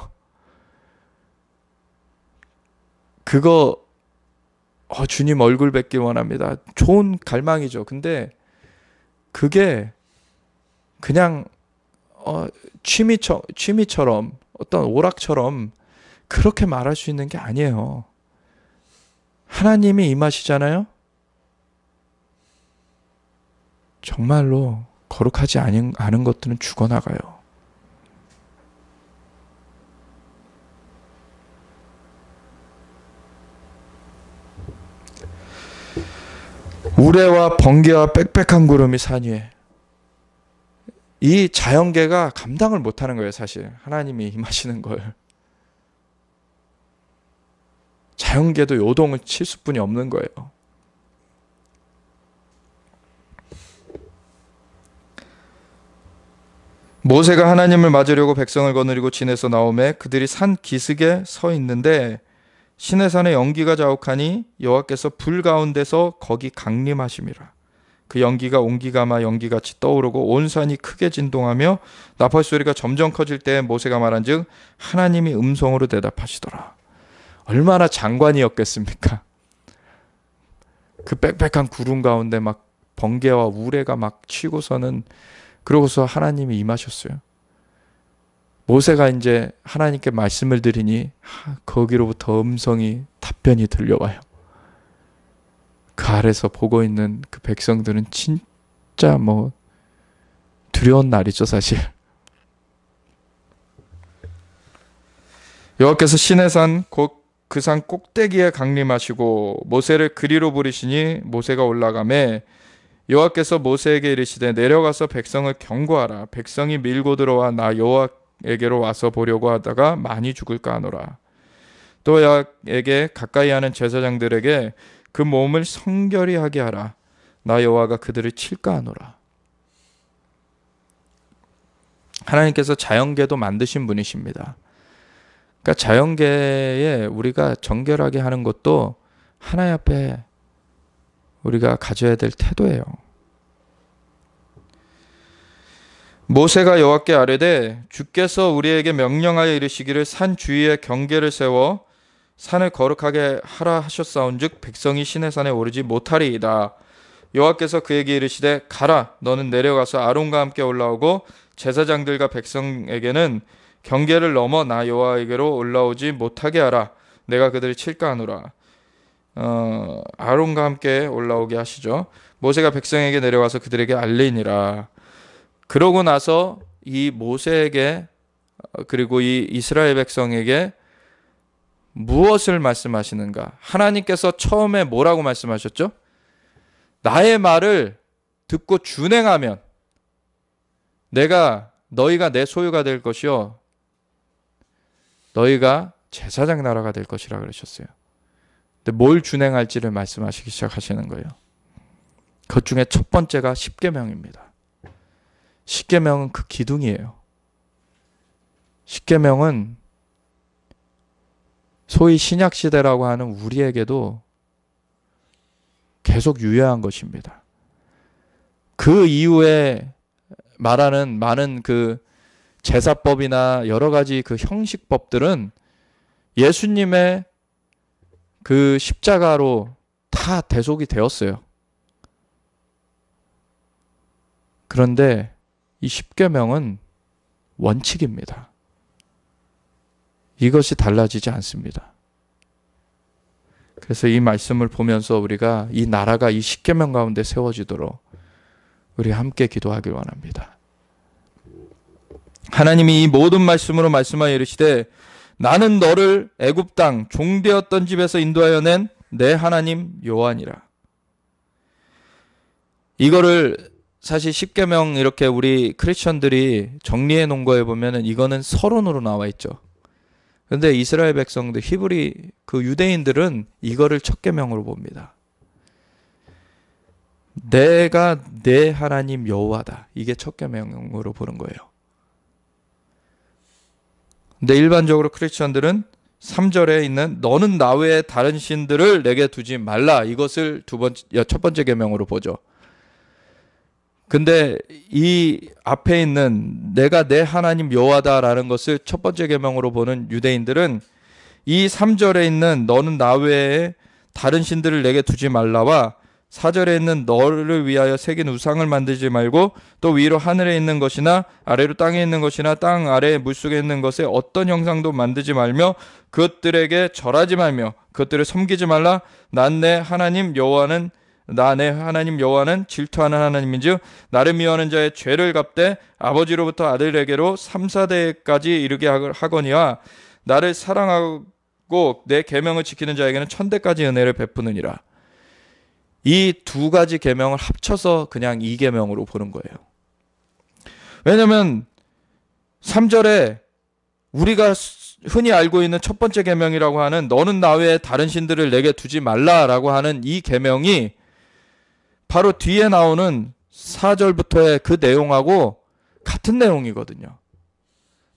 그거 주님 얼굴 뵙길 원합니다. 좋은 갈망이죠. 근데 그게 그냥 취미처럼 어떤 오락처럼 그렇게 말할 수 있는 게 아니에요. 하나님이 임하시잖아요. 정말로 거룩하지 않은 것들은 죽어나가요. 우레와 번개와 빽빽한 구름이 산 위에. 이 자연계가 감당을 못하는 거예요. 사실 하나님이 임하시는 걸. 자연계도 요동을 칠 수뿐이 없는 거예요. 모세가 하나님을 맞으려고 백성을 거느리고 진에서 나오매 그들이 산 기슭에 서 있는데 시내산에 연기가 자욱하니 여호와께서 불 가운데서 거기 강림하심이라. 그 연기가 온기가마 연기같이 떠오르고 온 산이 크게 진동하며 나팔 소리가 점점 커질 때 모세가 말한즉 하나님이 음성으로 대답하시더라. 얼마나 장관이었겠습니까? 그 빽빽한 구름 가운데 막 번개와 우레가 막 치고서는, 그러고서 하나님이 임하셨어요. 모세가 이제 하나님께 말씀을 드리니 거기로부터 음성이 답변이 들려와요. 그 아래서 보고 있는 그 백성들은 진짜 두려운 날이죠, 사실. 여호와께서 시내산 곧 그 산 꼭대기에 강림하시고 모세를 그리로 부르시니 모세가 올라가매 여호와께서 모세에게 이르시되 내려가서 백성을 경고하라. 백성이 밀고 들어와 나 여호와에게로 와서 보려고 하다가 많이 죽을까 하노라. 또 여호와에게 가까이 하는 제사장들에게 그 몸을 성결히 하게 하라. 나 여호와가 그들을 칠까 하노라. 하나님께서 자연계도 만드신 분이십니다. 그러니까 자연계에 우리가 정결하게 하는 것도 하나님 앞에 우리가 가져야 될 태도예요. 모세가 여호와께 아뢰되 주께서 우리에게 명령하여 이르시기를 산 주위에 경계를 세워 산을 거룩하게 하라 하셨사온즉 백성이 시내산에 오르지 못하리이다. 여호와께서 그에게 이르시되 가라. 너는 내려가서 아론과 함께 올라오고 제사장들과 백성에게는 경계를 넘어 나 여호와에게로 올라오지 못하게 하라. 내가 그들을 칠까 하노라. 아론과 함께 올라오게 하시죠. 모세가 백성에게 내려가서 그들에게 알리니라. 그러고 나서 이 모세에게 그리고 이 이스라엘 백성에게 무엇을 말씀하시는가? 하나님께서 처음에 뭐라고 말씀하셨죠? 나의 말을 듣고 준행하면 너희가 내 소유가 될 것이요 너희가 제사장 나라가 될 것이라 그러셨어요. 근데 뭘 준행할지를 말씀하시기 시작하시는 거예요. 그 중에 첫 번째가 십계명입니다. 십계명은 그 기둥이에요. 십계명은 소위 신약시대라고 하는 우리에게도 계속 유효한 것입니다. 그 이후에 말하는 많은 그 제사법이나 여러 가지 그 형식법들은 예수님의 그 십자가로 다 대속이 되었어요. 그런데 이 십계명은 원칙입니다. 이것이 달라지지 않습니다. 그래서 이 말씀을 보면서 우리가 이 나라가 이 십계명 가운데 세워지도록 우리 함께 기도하길 원합니다. 하나님이 이 모든 말씀으로 말씀하여 이르시되 나는 너를 애굽 땅 종되었던 집에서 인도하여 낸 내 하나님 여호와니라. 이거를 사실 십계명 이렇게 우리 크리스천들이 정리해 놓은 거에 보면은 이거는 서론으로 나와 있죠. 그런데 이스라엘 백성들, 히브리 그 유대인들은 이거를 첫 계명으로 봅니다. 내가 내 하나님 여호와다. 이게 첫 계명으로 보는 거예요. 근데 일반적으로 크리스천들은 3절에 있는 너는 나 외에 다른 신들을 내게 두지 말라. 이것을 첫 번째 계명으로 보죠. 근데 이 앞에 있는 내가 내 하나님 여호와다라는 것을 첫 번째 계명으로 보는 유대인들은 이 3절에 있는 너는 나 외에 다른 신들을 내게 두지 말라와 4절에 있는 너를 위하여 새긴 우상을 만들지 말고 또 위로 하늘에 있는 것이나 아래로 땅에 있는 것이나 땅 아래 물속에 있는 것에 어떤 형상도 만들지 말며 그것들에게 절하지 말며 그것들을 섬기지 말라. 난 내 하나님 여호와는 내 하나님 여호와는 질투하는 하나님인즉 나를 미워하는 자의 죄를 갚되 아버지로부터 아들에게로 3, 4대까지 이르게 하거니와 나를 사랑하고 내 계명을 지키는 자에게는 1000대까지 은혜를 베푸느니라. 이 두 가지 계명을 합쳐서 그냥 이 계명으로 보는 거예요. 왜냐하면 3절에 우리가 흔히 알고 있는 첫 번째 계명이라고 하는 너는 나 외에 다른 신들을 내게 두지 말라라고 하는 이 계명이 바로 뒤에 나오는 4절부터의 그 내용하고 같은 내용이거든요.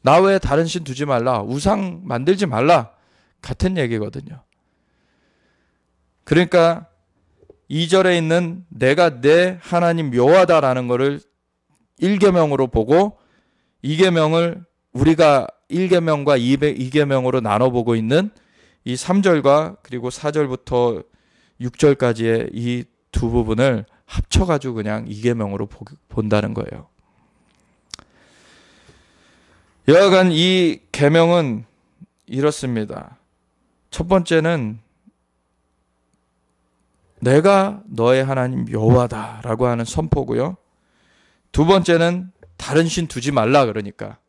나 외에 다른 신 두지 말라, 우상 만들지 말라, 같은 얘기거든요. 그러니까 2절에 있는 내가 내 하나님 여호와다라는 것을 1계명으로 보고 2계명을 우리가 1계명과 2계명으로 나눠보고 있는 이 3절과 그리고 4절부터 6절까지의 이 두 부분을 합쳐가지고 그냥 2계명으로 본다는 거예요. 여하간 이 계명은 이렇습니다. 첫 번째는 내가 너의 하나님 여호와다라고 하는 선포고요. 두 번째는 다른 신 두지 말라, 그러니까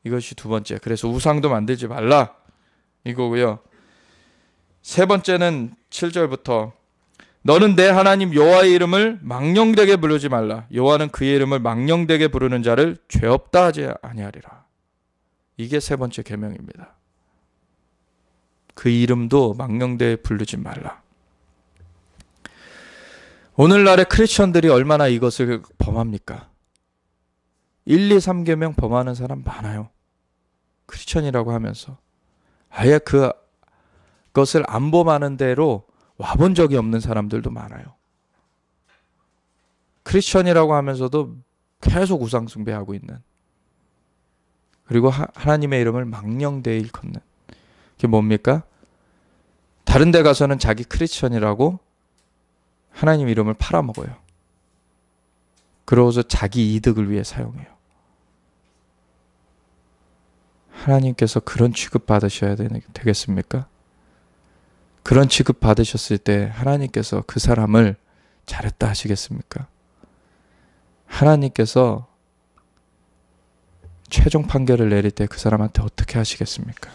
이것이 두 번째. 그래서 우상도 만들지 말라 이거고요. 세 번째는 7절부터 너는 내 하나님 여호와의 이름을 망령되게 부르지 말라. 여호와는 그의 이름을 망령되게 부르는 자를 죄 없다 하지 아니하리라. 이게 세 번째 계명입니다. 그 이름도 망령되게 부르지 말라. 오늘날의 크리스천들이 얼마나 이것을 범합니까? 1, 2, 3계명 범하는 사람 많아요. 크리스천이라고 하면서 아예 그것을 안 범하는 대로 와본 적이 없는 사람들도 많아요. 크리스천이라고 하면서도 계속 우상 숭배하고 있는, 그리고 하나님의 이름을 망령되이 일컫는. 그게 뭡니까? 다른 데 가서는 자기 크리스천이라고 하나님 이름을 팔아먹어요. 그러고서 자기 이득을 위해 사용해요. 하나님께서 그런 취급 받으셔야 되겠습니까? 그런 취급 받으셨을 때 하나님께서 그 사람을 잘했다 하시겠습니까? 하나님께서 최종 판결을 내릴 때 그 사람한테 어떻게 하시겠습니까?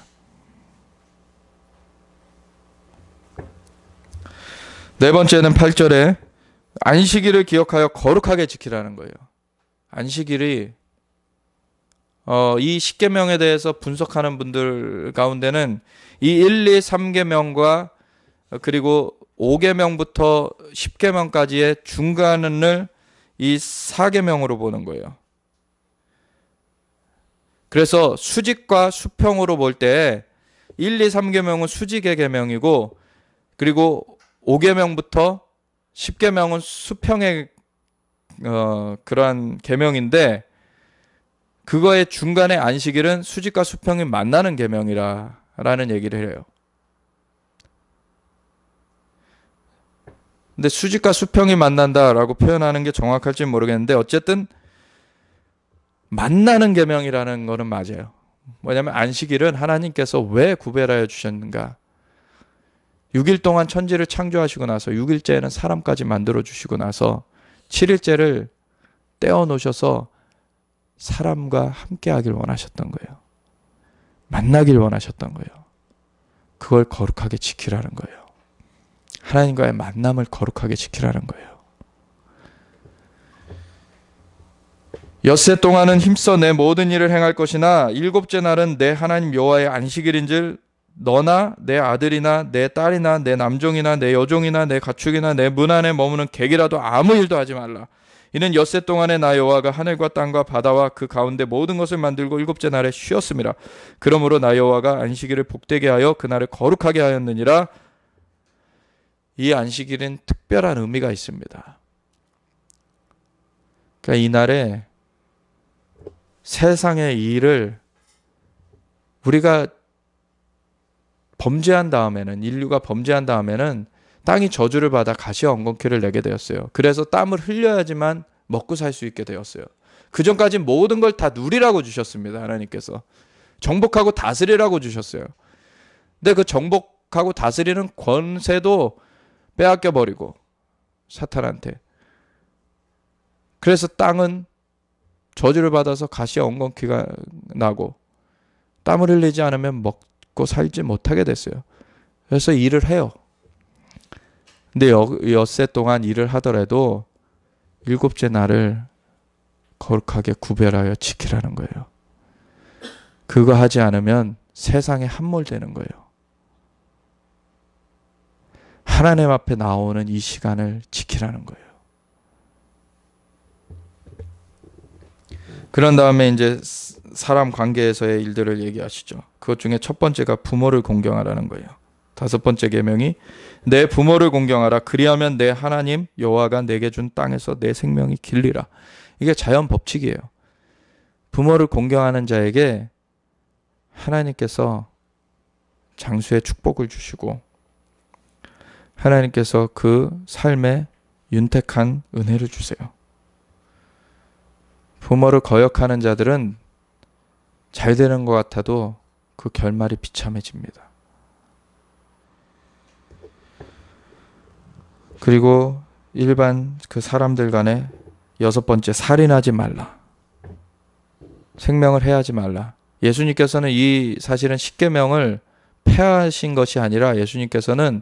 네 번째는 8절에 안식일을 기억하여 거룩하게 지키라는 거예요. 안식일이 이 10계명에 대해서 분석하는 분들 가운데는 이 1, 2, 3계명과 그리고 5계명부터 10계명까지의 중간을 이 4계명으로 보는 거예요. 그래서 수직과 수평으로 볼 때 1, 2, 3계명은 수직의 계명이고 그리고 5계명부터 10계명은 수평의 그러한 계명인데 그거의 중간에 안식일은 수직과 수평이 만나는 계명이라는 얘기를 해요. 근데 수직과 수평이 만난다라고 표현하는 게 정확할지 모르겠는데 어쨌든 만나는 계명이라는 거는 맞아요. 뭐냐면 안식일은 하나님께서 왜 구별하여 주셨는가? 6일 동안 천지를 창조하시고 나서 6일째에는 사람까지 만들어 주시고 나서 7일째를 떼어 놓으셔서 사람과 함께 하길 원하셨던 거예요. 만나길 원하셨던 거예요. 그걸 거룩하게 지키라는 거예요. 하나님과의 만남을 거룩하게 지키라는 거예요. 엿새 동안은 힘써 내 모든 일을 행할 것이나 일곱째 날은 내 하나님 여호와의 안식일인즉 너나 내 아들이나 내 딸이나 내 남종이나 내 여종이나 내 가축이나 내 문 안에 머무는 객이라도 아무 일도 하지 말라. 이는 엿새 동안에 나 여호와가 하늘과 땅과 바다와 그 가운데 모든 것을 만들고 일곱째 날에 쉬었음이라. 그러므로 나 여호와가 안식일을 복되게 하여 그날을 거룩하게 하였느니라. 이 안식일은 특별한 의미가 있습니다. 그러니까 이날에 세상의 일을 우리가 범죄한 다음에는, 인류가 범죄한 다음에는 땅이 저주를 받아 가시와 엉겅퀴를 내게 되었어요. 그래서 땀을 흘려야지만 먹고 살 수 있게 되었어요. 그 전까지 모든 걸 다 누리라고 주셨습니다. 하나님께서 정복하고 다스리라고 주셨어요. 근데 그 정복하고 다스리는 권세도 빼앗겨 버리고 사탄한테. 그래서 땅은 저주를 받아서 가시와 엉겅퀴가 나고 땀을 흘리지 않으면 먹고 살지 못하게 됐어요. 그래서 일을 해요. 근데 엿새 동안 일을 하더라도 일곱째 날을 거룩하게 구별하여 지키라는 거예요. 그거 하지 않으면 세상에 함몰되는 거예요. 하나님 앞에 나오는 이 시간을 지키라는 거예요. 그런 다음에 이제 사람 관계에서의 일들을 얘기하시죠. 그것 중에 첫 번째가 부모를 공경하라는 거예요. 다섯 번째 계명이 내 부모를 공경하라. 그리하면 내 하나님 여호와가 내게 준 땅에서 내 생명이 길리라. 이게 자연 법칙이에요. 부모를 공경하는 자에게 하나님께서 장수의 축복을 주시고 하나님께서 그 삶에 윤택한 은혜를 주세요. 부모를 거역하는 자들은 잘 되는 것 같아도 그 결말이 비참해집니다. 그리고 일반 그 사람들 간에 여섯 번째, 살인하지 말라. 생명을 해하지 말라. 예수님께서는 이 사실은 십계명을 폐하신 것이 아니라 예수님께서는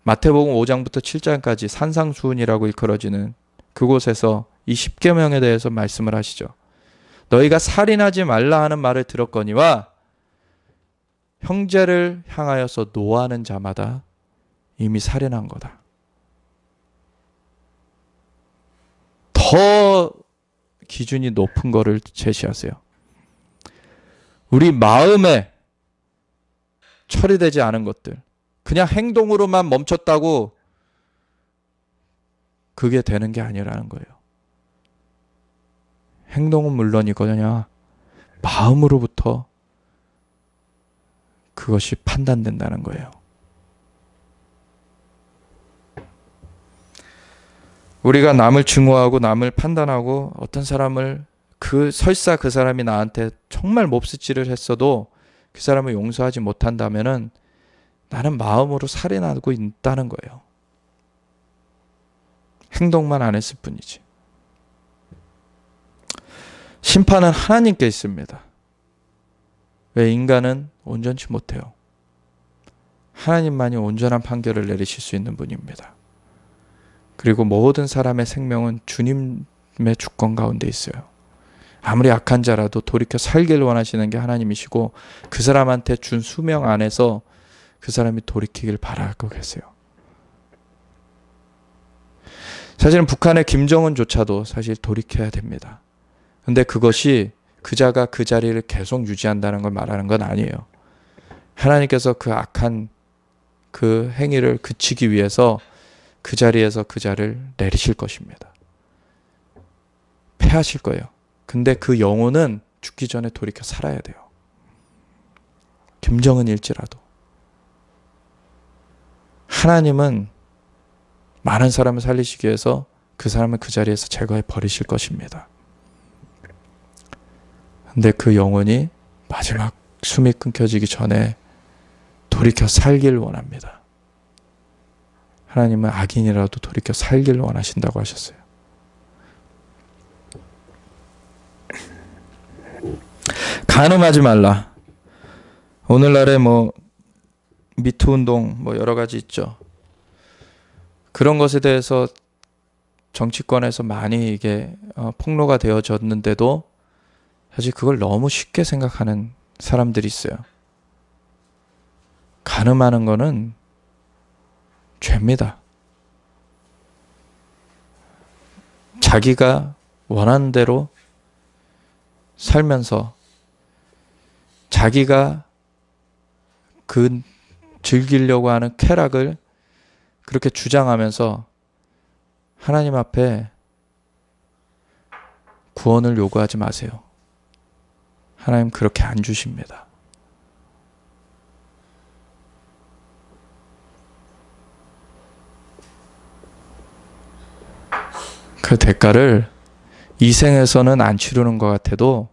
마태복음 5장부터 7장까지 산상수훈이라고 일컬어지는 그곳에서 이 십계명에 대해서 말씀을 하시죠. 너희가 살인하지 말라 하는 말을 들었거니와 형제를 향하여서 노하는 자마다 이미 살인한 거다. 더 기준이 높은 거를 제시하세요. 우리 마음에 처리되지 않은 것들, 그냥 행동으로만 멈췄다고 그게 되는 게 아니라는 거예요. 행동은 물론이거든요. 마음으로부터 그것이 판단된다는 거예요. 우리가 남을 증오하고 남을 판단하고 어떤 사람을 설사 그 사람이 나한테 정말 몹쓸 짓을 했어도 그 사람을 용서하지 못한다면은 나는 마음으로 살인하고 있다는 거예요. 행동만 안 했을 뿐이지. 심판은 하나님께 있습니다. 왜 인간은 온전치 못해요. 하나님만이 온전한 판결을 내리실 수 있는 분입니다. 그리고 모든 사람의 생명은 주님의 주권 가운데 있어요. 아무리 악한 자라도 돌이켜 살기를 원하시는 게 하나님이시고 그 사람한테 준 수명 안에서 그 사람이 돌이키길 바라고 계세요. 사실은 북한의 김정은조차도 사실 돌이켜야 됩니다. 근데 그것이 그자가 그 자리를 계속 유지한다는 걸 말하는 건 아니에요. 하나님께서 그 악한 그 행위를 그치기 위해서 그 자리에서 그자를 내리실 것입니다. 패하실 거예요. 근데 그 영혼은 죽기 전에 돌이켜 살아야 돼요. 김정은일지라도. 하나님은 많은 사람을 살리시기 위해서 그 사람을 그 자리에서 제거해 버리실 것입니다. 근데 그 영혼이 마지막 숨이 끊겨지기 전에 돌이켜 살길 원합니다. 하나님은 악인이라도 돌이켜 살길 원하신다고 하셨어요. 간음하지 말라. 오늘날에 미투 운동 여러 가지 있죠. 그런 것에 대해서 정치권에서 많이 이게 폭로가 되어졌는데도 사실 그걸 너무 쉽게 생각하는 사람들이 있어요. 간음하는 거는 죄입니다. 자기가 원하는 대로 살면서 자기가 그 즐기려고 하는 쾌락을 그렇게 주장하면서 하나님 앞에 구원을 요구하지 마세요. 하나님 그렇게 안 주십니다. 그 대가를 이 생에서는 안 치르는 것 같아도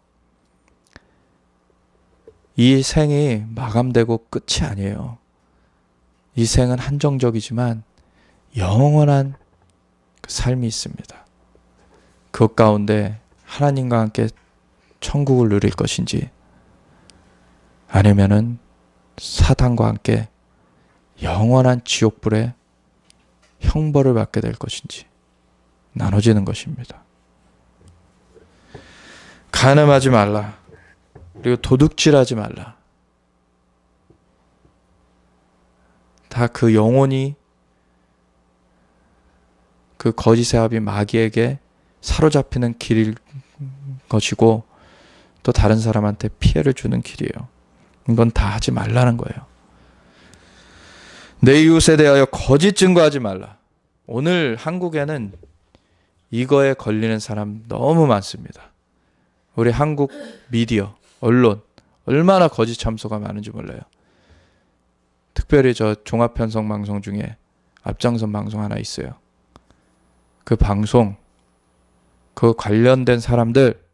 이 생이 마감되고 끝이 아니에요. 이 생은 한정적이지만 영원한 그 삶이 있습니다. 그 가운데 하나님과 함께 천국을 누릴 것인지 아니면은 사탄과 함께 영원한 지옥불에 형벌을 받게 될 것인지 나눠지는 것입니다. 간음하지 말라. 그리고 도둑질하지 말라. 다 그 영혼이 그 거짓의 아비 마귀에게 사로잡히는 길일 것이고 또 다른 사람한테 피해를 주는 길이에요. 이건 다 하지 말라는 거예요. 내 이웃에 대하여 거짓 증거하지 말라. 오늘 한국에는 이거에 걸리는 사람 너무 많습니다. 우리 한국 미디어, 언론 얼마나 거짓 참소가 많은지 몰라요. 특별히 저 종합편성 방송 중에 앞장선 방송 하나 있어요. 그 방송, 그 관련된 사람들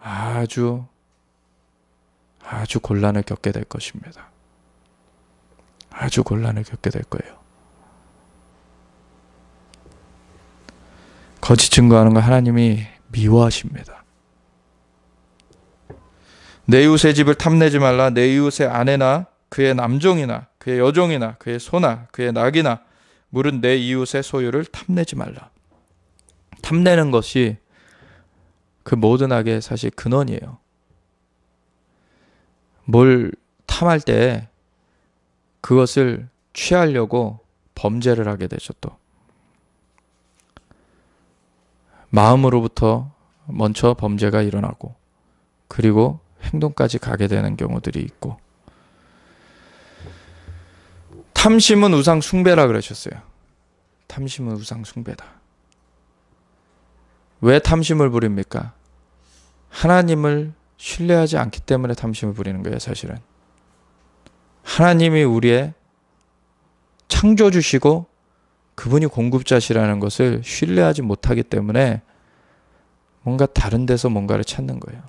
아주 곤란을 겪게 될 것입니다. 아주 곤란을 겪게 될 거예요. 거짓 증거하는 거 하나님이 미워하십니다. 내 이웃의 집을 탐내지 말라. 내 이웃의 아내나 그의 남종이나 그의 여종이나 그의 소나 그의 낙이나 물은 내 이웃의 소유를 탐내지 말라. 탐내는 것이 그 모든 악의 사실 근원이에요. 뭘 탐할 때 그것을 취하려고 범죄를 하게 되죠. 또 마음으로부터 먼저 범죄가 일어나고 그리고 행동까지 가게 되는 경우들이 있고, 탐심은 우상 숭배라 그러셨어요. 탐심은 우상 숭배다. 왜 탐심을 부립니까? 하나님을 신뢰하지 않기 때문에 탐심을 부리는 거예요. 사실은 하나님이 우리의 창조주시고 그분이 공급자시라는 것을 신뢰하지 못하기 때문에 뭔가 다른 데서 뭔가를 찾는 거예요.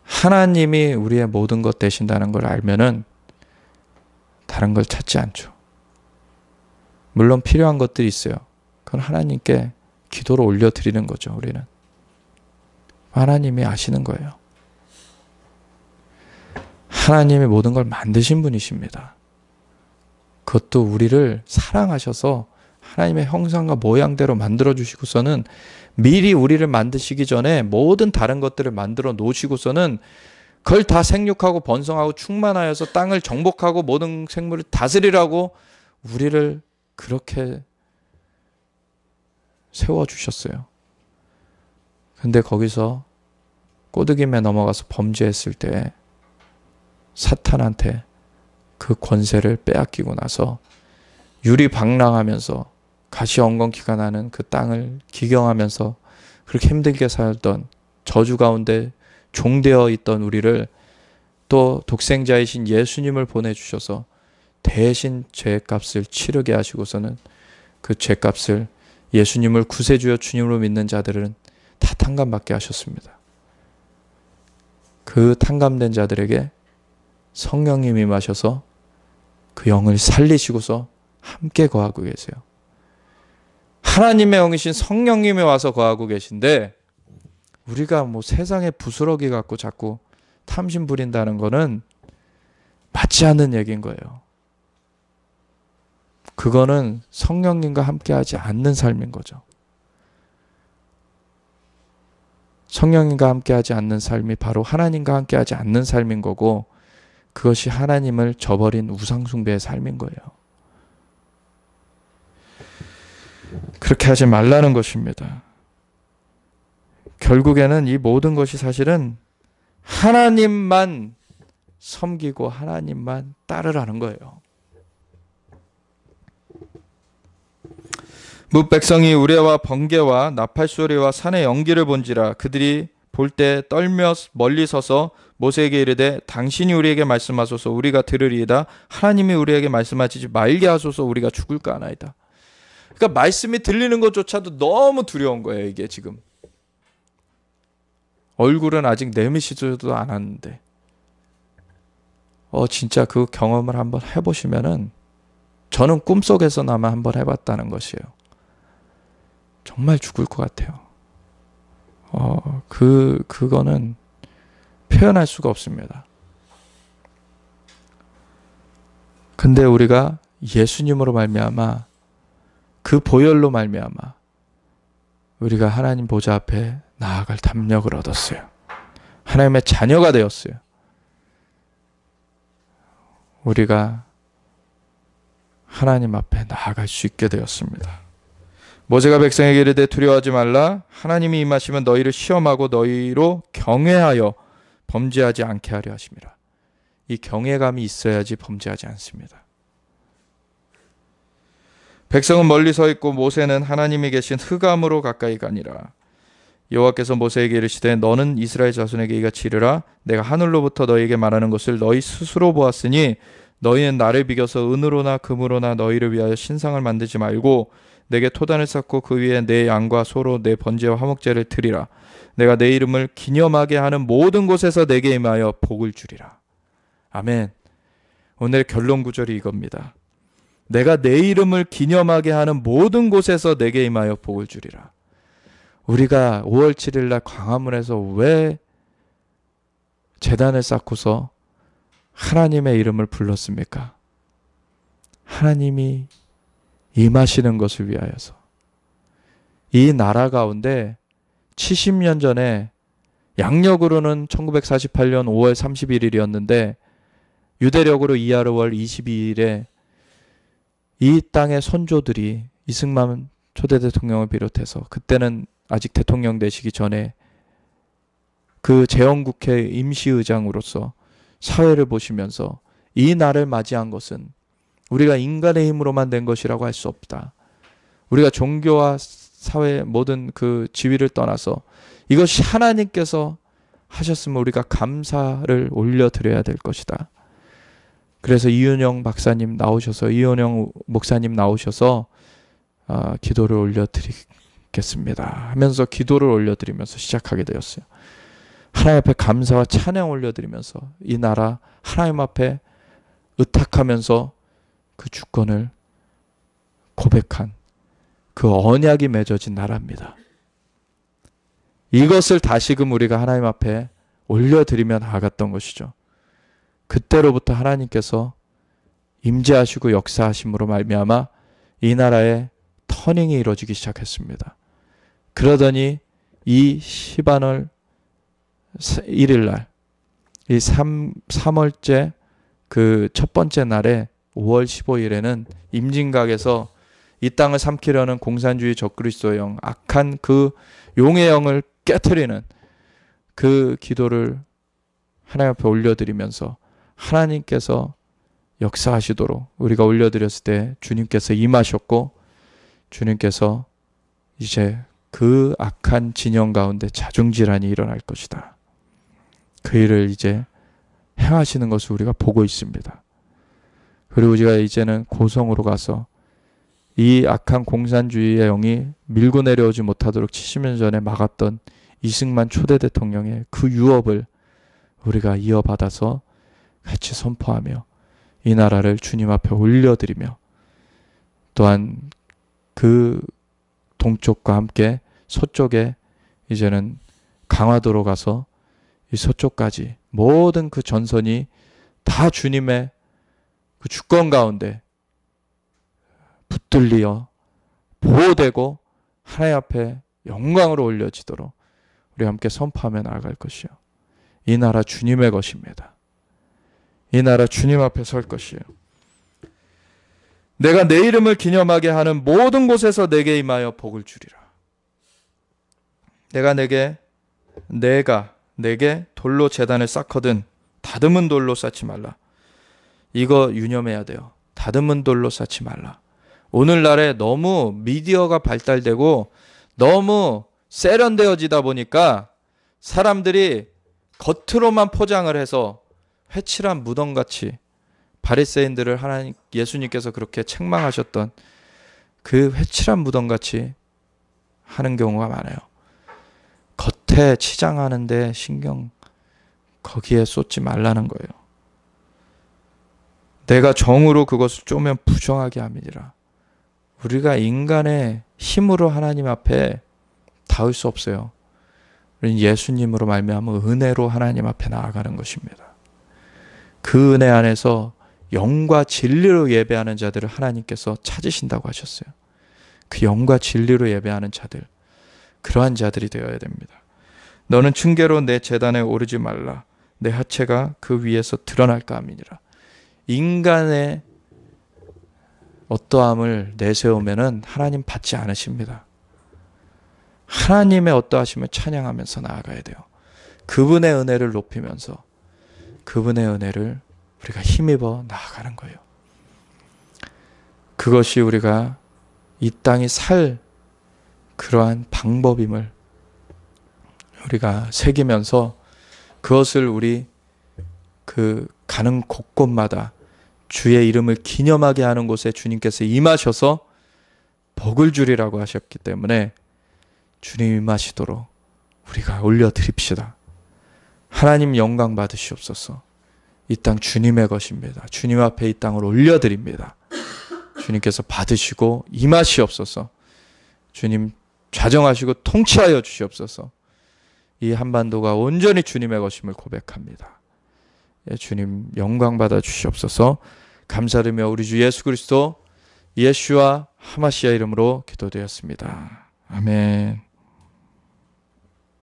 하나님이 우리의 모든 것 되신다는 걸 알면은 다른 걸 찾지 않죠. 물론 필요한 것들이 있어요. 그건 하나님께 기도로 올려드리는 거죠. 우리는 하나님이 아시는 거예요. 하나님이 모든 걸 만드신 분이십니다. 그것도 우리를 사랑하셔서 하나님의 형상과 모양대로 만들어주시고서는 미리 우리를 만드시기 전에 모든 다른 것들을 만들어 놓으시고서는 그걸 다 생육하고 번성하고 충만하여서 땅을 정복하고 모든 생물을 다스리라고 우리를 그렇게 세워주셨어요. 근데 거기서 꼬드김에 넘어가서 범죄했을 때 사탄한테 그 권세를 빼앗기고 나서 유리방랑하면서 가시 엉겅퀴가 나는 그 땅을 기경하면서 그렇게 힘들게 살던 저주 가운데 종되어 있던 우리를 또 독생자이신 예수님을 보내주셔서 대신 죄값을 치르게 하시고서는 그 죄값을 예수님을 구세주여 주님으로 믿는 자들은 다 탕감받게 하셨습니다. 그 탕감된 자들에게 성령님이 임하셔서 그 영을 살리시고서 함께 거하고 계세요. 하나님의 영이신 성령님이 와서 거하고 계신데 우리가 뭐 세상의 부스러기 갖고 자꾸 탐심 부린다는 거는 맞지 않는 얘기인 거예요. 그거는 성령님과 함께하지 않는 삶인 거죠. 성령님과 함께하지 않는 삶이 바로 하나님과 함께하지 않는 삶인 거고, 그것이 하나님을 저버린 우상숭배의 삶인 거예요. 그렇게 하지 말라는 것입니다. 결국에는 이 모든 것이 사실은 하나님만 섬기고 하나님만 따르라는 거예요. 뭇 백성이 우레와 번개와 나팔 소리와 산의 연기를 본지라 그들이 볼 때 떨며 멀리 서서 모세에게 이르되 당신이 우리에게 말씀하소서 우리가 들으리이다. 하나님이 우리에게 말씀하시지 말게 하소서 우리가 죽을까 하나이다. 그러니까 말씀이 들리는 것조차도 너무 두려운 거예요. 이게 지금 얼굴은 아직 내미시지도 않았는데 진짜 그 경험을 한번 해보시면은, 저는 꿈속에서나마 한번 해봤다는 것이에요. 정말 죽을 것 같아요. 그거는 표현할 수가 없습니다. 근데 우리가 예수님으로 말미암아, 그 보혈로 말미암아 우리가 하나님 보좌 앞에 나아갈 담력을 얻었어요. 하나님의 자녀가 되었어요. 우리가 하나님 앞에 나아갈 수 있게 되었습니다. 모세가 백성에게 이르되 두려워하지 말라. 하나님이 임하시면 너희를 시험하고 너희로 경외하여 범죄하지 않게 하려 하심이라. 이 경외감이 있어야지 범죄하지 않습니다. 백성은 멀리 서 있고 모세는 하나님이 계신 흑암으로 가까이 가니라. 여호와께서 모세에게 이르시되 너는 이스라엘 자손에게 이같이 이르라. 내가 하늘로부터 너희에게 말하는 것을 너희 스스로 보았으니 너희는 나를 비겨서 은으로나 금으로나 너희를 위하여 신상을 만들지 말고 내게 토단을 쌓고 그 위에 내 양과 소로 내 번제와 화목제를 드리라. 내가 내 이름을 기념하게 하는 모든 곳에서 내게 임하여 복을 주리라. 아멘. 오늘 결론 구절이 이겁니다. 내가 내 이름을 기념하게 하는 모든 곳에서 내게 임하여 복을 주리라. 우리가 5월 7일 날 광화문에서 왜 제단을 쌓고서 하나님의 이름을 불렀습니까? 하나님이 임하시는 것을 위하여서. 이 나라 가운데 70년 전에 양력으로는 1948년 5월 31일이었는데 유대력으로 이하르월 22일에 이 땅의 선조들이 이승만 초대 대통령을 비롯해서, 그때는 아직 대통령 되시기 전에 그 재헌국회 임시의장으로서 사회를 보시면서 이 날을 맞이한 것은 우리가 인간의 힘으로만 된 것이라고 할 수 없다. 우리가 종교와 사회 모든 그 지위를 떠나서 이것이 하나님께서 하셨으면 우리가 감사를 올려드려야 될 것이다. 그래서 이윤영 박사님 나오셔서, 이윤영 목사님 나오셔서 기도를 올려드리겠습니다 하면서 기도를 올려드리면서 시작하게 되었어요. 하나님 앞에 감사와 찬양 올려드리면서 이 나라 하나님 앞에 의탁하면서 그 주권을 고백한 그 언약이 맺어진 나라입니다. 이것을 다시금 우리가 하나님 앞에 올려드리며 나아갔던 것이죠. 그때로부터 하나님께서 임재하시고 역사하심으로 말미암아 이 나라에 터닝이 이루어지기 시작했습니다. 그러더니 이 시반월 1일날 이 3월째 그 첫 번째 날에 5월 15일에는 임진각에서 이 땅을 삼키려는 공산주의 적그리스도의 영, 악한 그 용의 영을 깨트리는 그 기도를 하나님 앞에 올려드리면서 하나님께서 역사하시도록 우리가 올려드렸을 때 주님께서 임하셨고, 주님께서 이제 그 악한 진영 가운데 자중질환이 일어날 것이다. 그 일을 이제 행하시는 것을 우리가 보고 있습니다. 그리고 우리가 이제는 고성으로 가서 이 악한 공산주의의 영이 밀고 내려오지 못하도록 70년 전에 막았던 이승만 초대 대통령의 그 유업을 우리가 이어받아서 같이 선포하며 이 나라를 주님 앞에 올려드리며 또한 그 동쪽과 함께 서쪽에 이제는 강화도로 가서 이 서쪽까지 모든 그 전선이 다 주님의 그 주권 가운데 붙들리어 보호되고 하나님 앞에 영광으로 올려지도록 우리 함께 선포하며 나아갈 것이요. 이 나라 주님의 것입니다. 이 나라 주님 앞에 설 것이요. 내가 내 이름을 기념하게 하는 모든 곳에서 내게 임하여 복을 주리라. 내가 내게 돌로 제단을 쌓거든 다듬은 돌로 쌓지 말라. 이거 유념해야 돼요. 다듬은 돌로 쌓지 말라. 오늘날에 너무 미디어가 발달되고 너무 세련되어지다 보니까 사람들이 겉으로만 포장을 해서 회칠한 무덤같이 바리새인들을 예수님께서 그렇게 책망하셨던 그 회칠한 무덤같이 하는 경우가 많아요. 겉에 치장하는데 신경 거기에 쏟지 말라는 거예요. 내가 정으로 그것을 쪼면 부정하게 함이니라. 우리가 인간의 힘으로 하나님 앞에 닿을 수 없어요. 우리는 예수님으로 말미암아 은혜로 하나님 앞에 나아가는 것입니다. 그 은혜 안에서 영과 진리로 예배하는 자들을 하나님께서 찾으신다고 하셨어요. 그 영과 진리로 예배하는 자들, 그러한 자들이 되어야 됩니다. 너는 층계로 내 제단에 오르지 말라. 내 하체가 그 위에서 드러날까 함이니라. 인간의 어떠함을 내세우면은 하나님 받지 않으십니다. 하나님의 어떠하심을 찬양하면서 나아가야 돼요. 그분의 은혜를 높이면서 그분의 은혜를 우리가 힘입어 나아가는 거예요. 그것이 우리가 이 땅이 살 그러한 방법임을 우리가 새기면서 그것을 우리 그 가는 곳곳마다 주의 이름을 기념하게 하는 곳에 주님께서 임하셔서 복을 주리라고 하셨기 때문에 주님 임하시도록 우리가 올려드립시다. 하나님 영광 받으시옵소서. 이 땅 주님의 것입니다. 주님 앞에 이 땅을 올려드립니다. 주님께서 받으시고 임하시옵소서. 주님 좌정하시고 통치하여 주시옵소서. 이 한반도가 온전히 주님의 것임을 고백합니다. 예, 주님 영광 받아 주시옵소서. 감사드리며 우리 주 예수 그리스도 예슈와 하마시아 이름으로 기도드렸습니다. 아멘.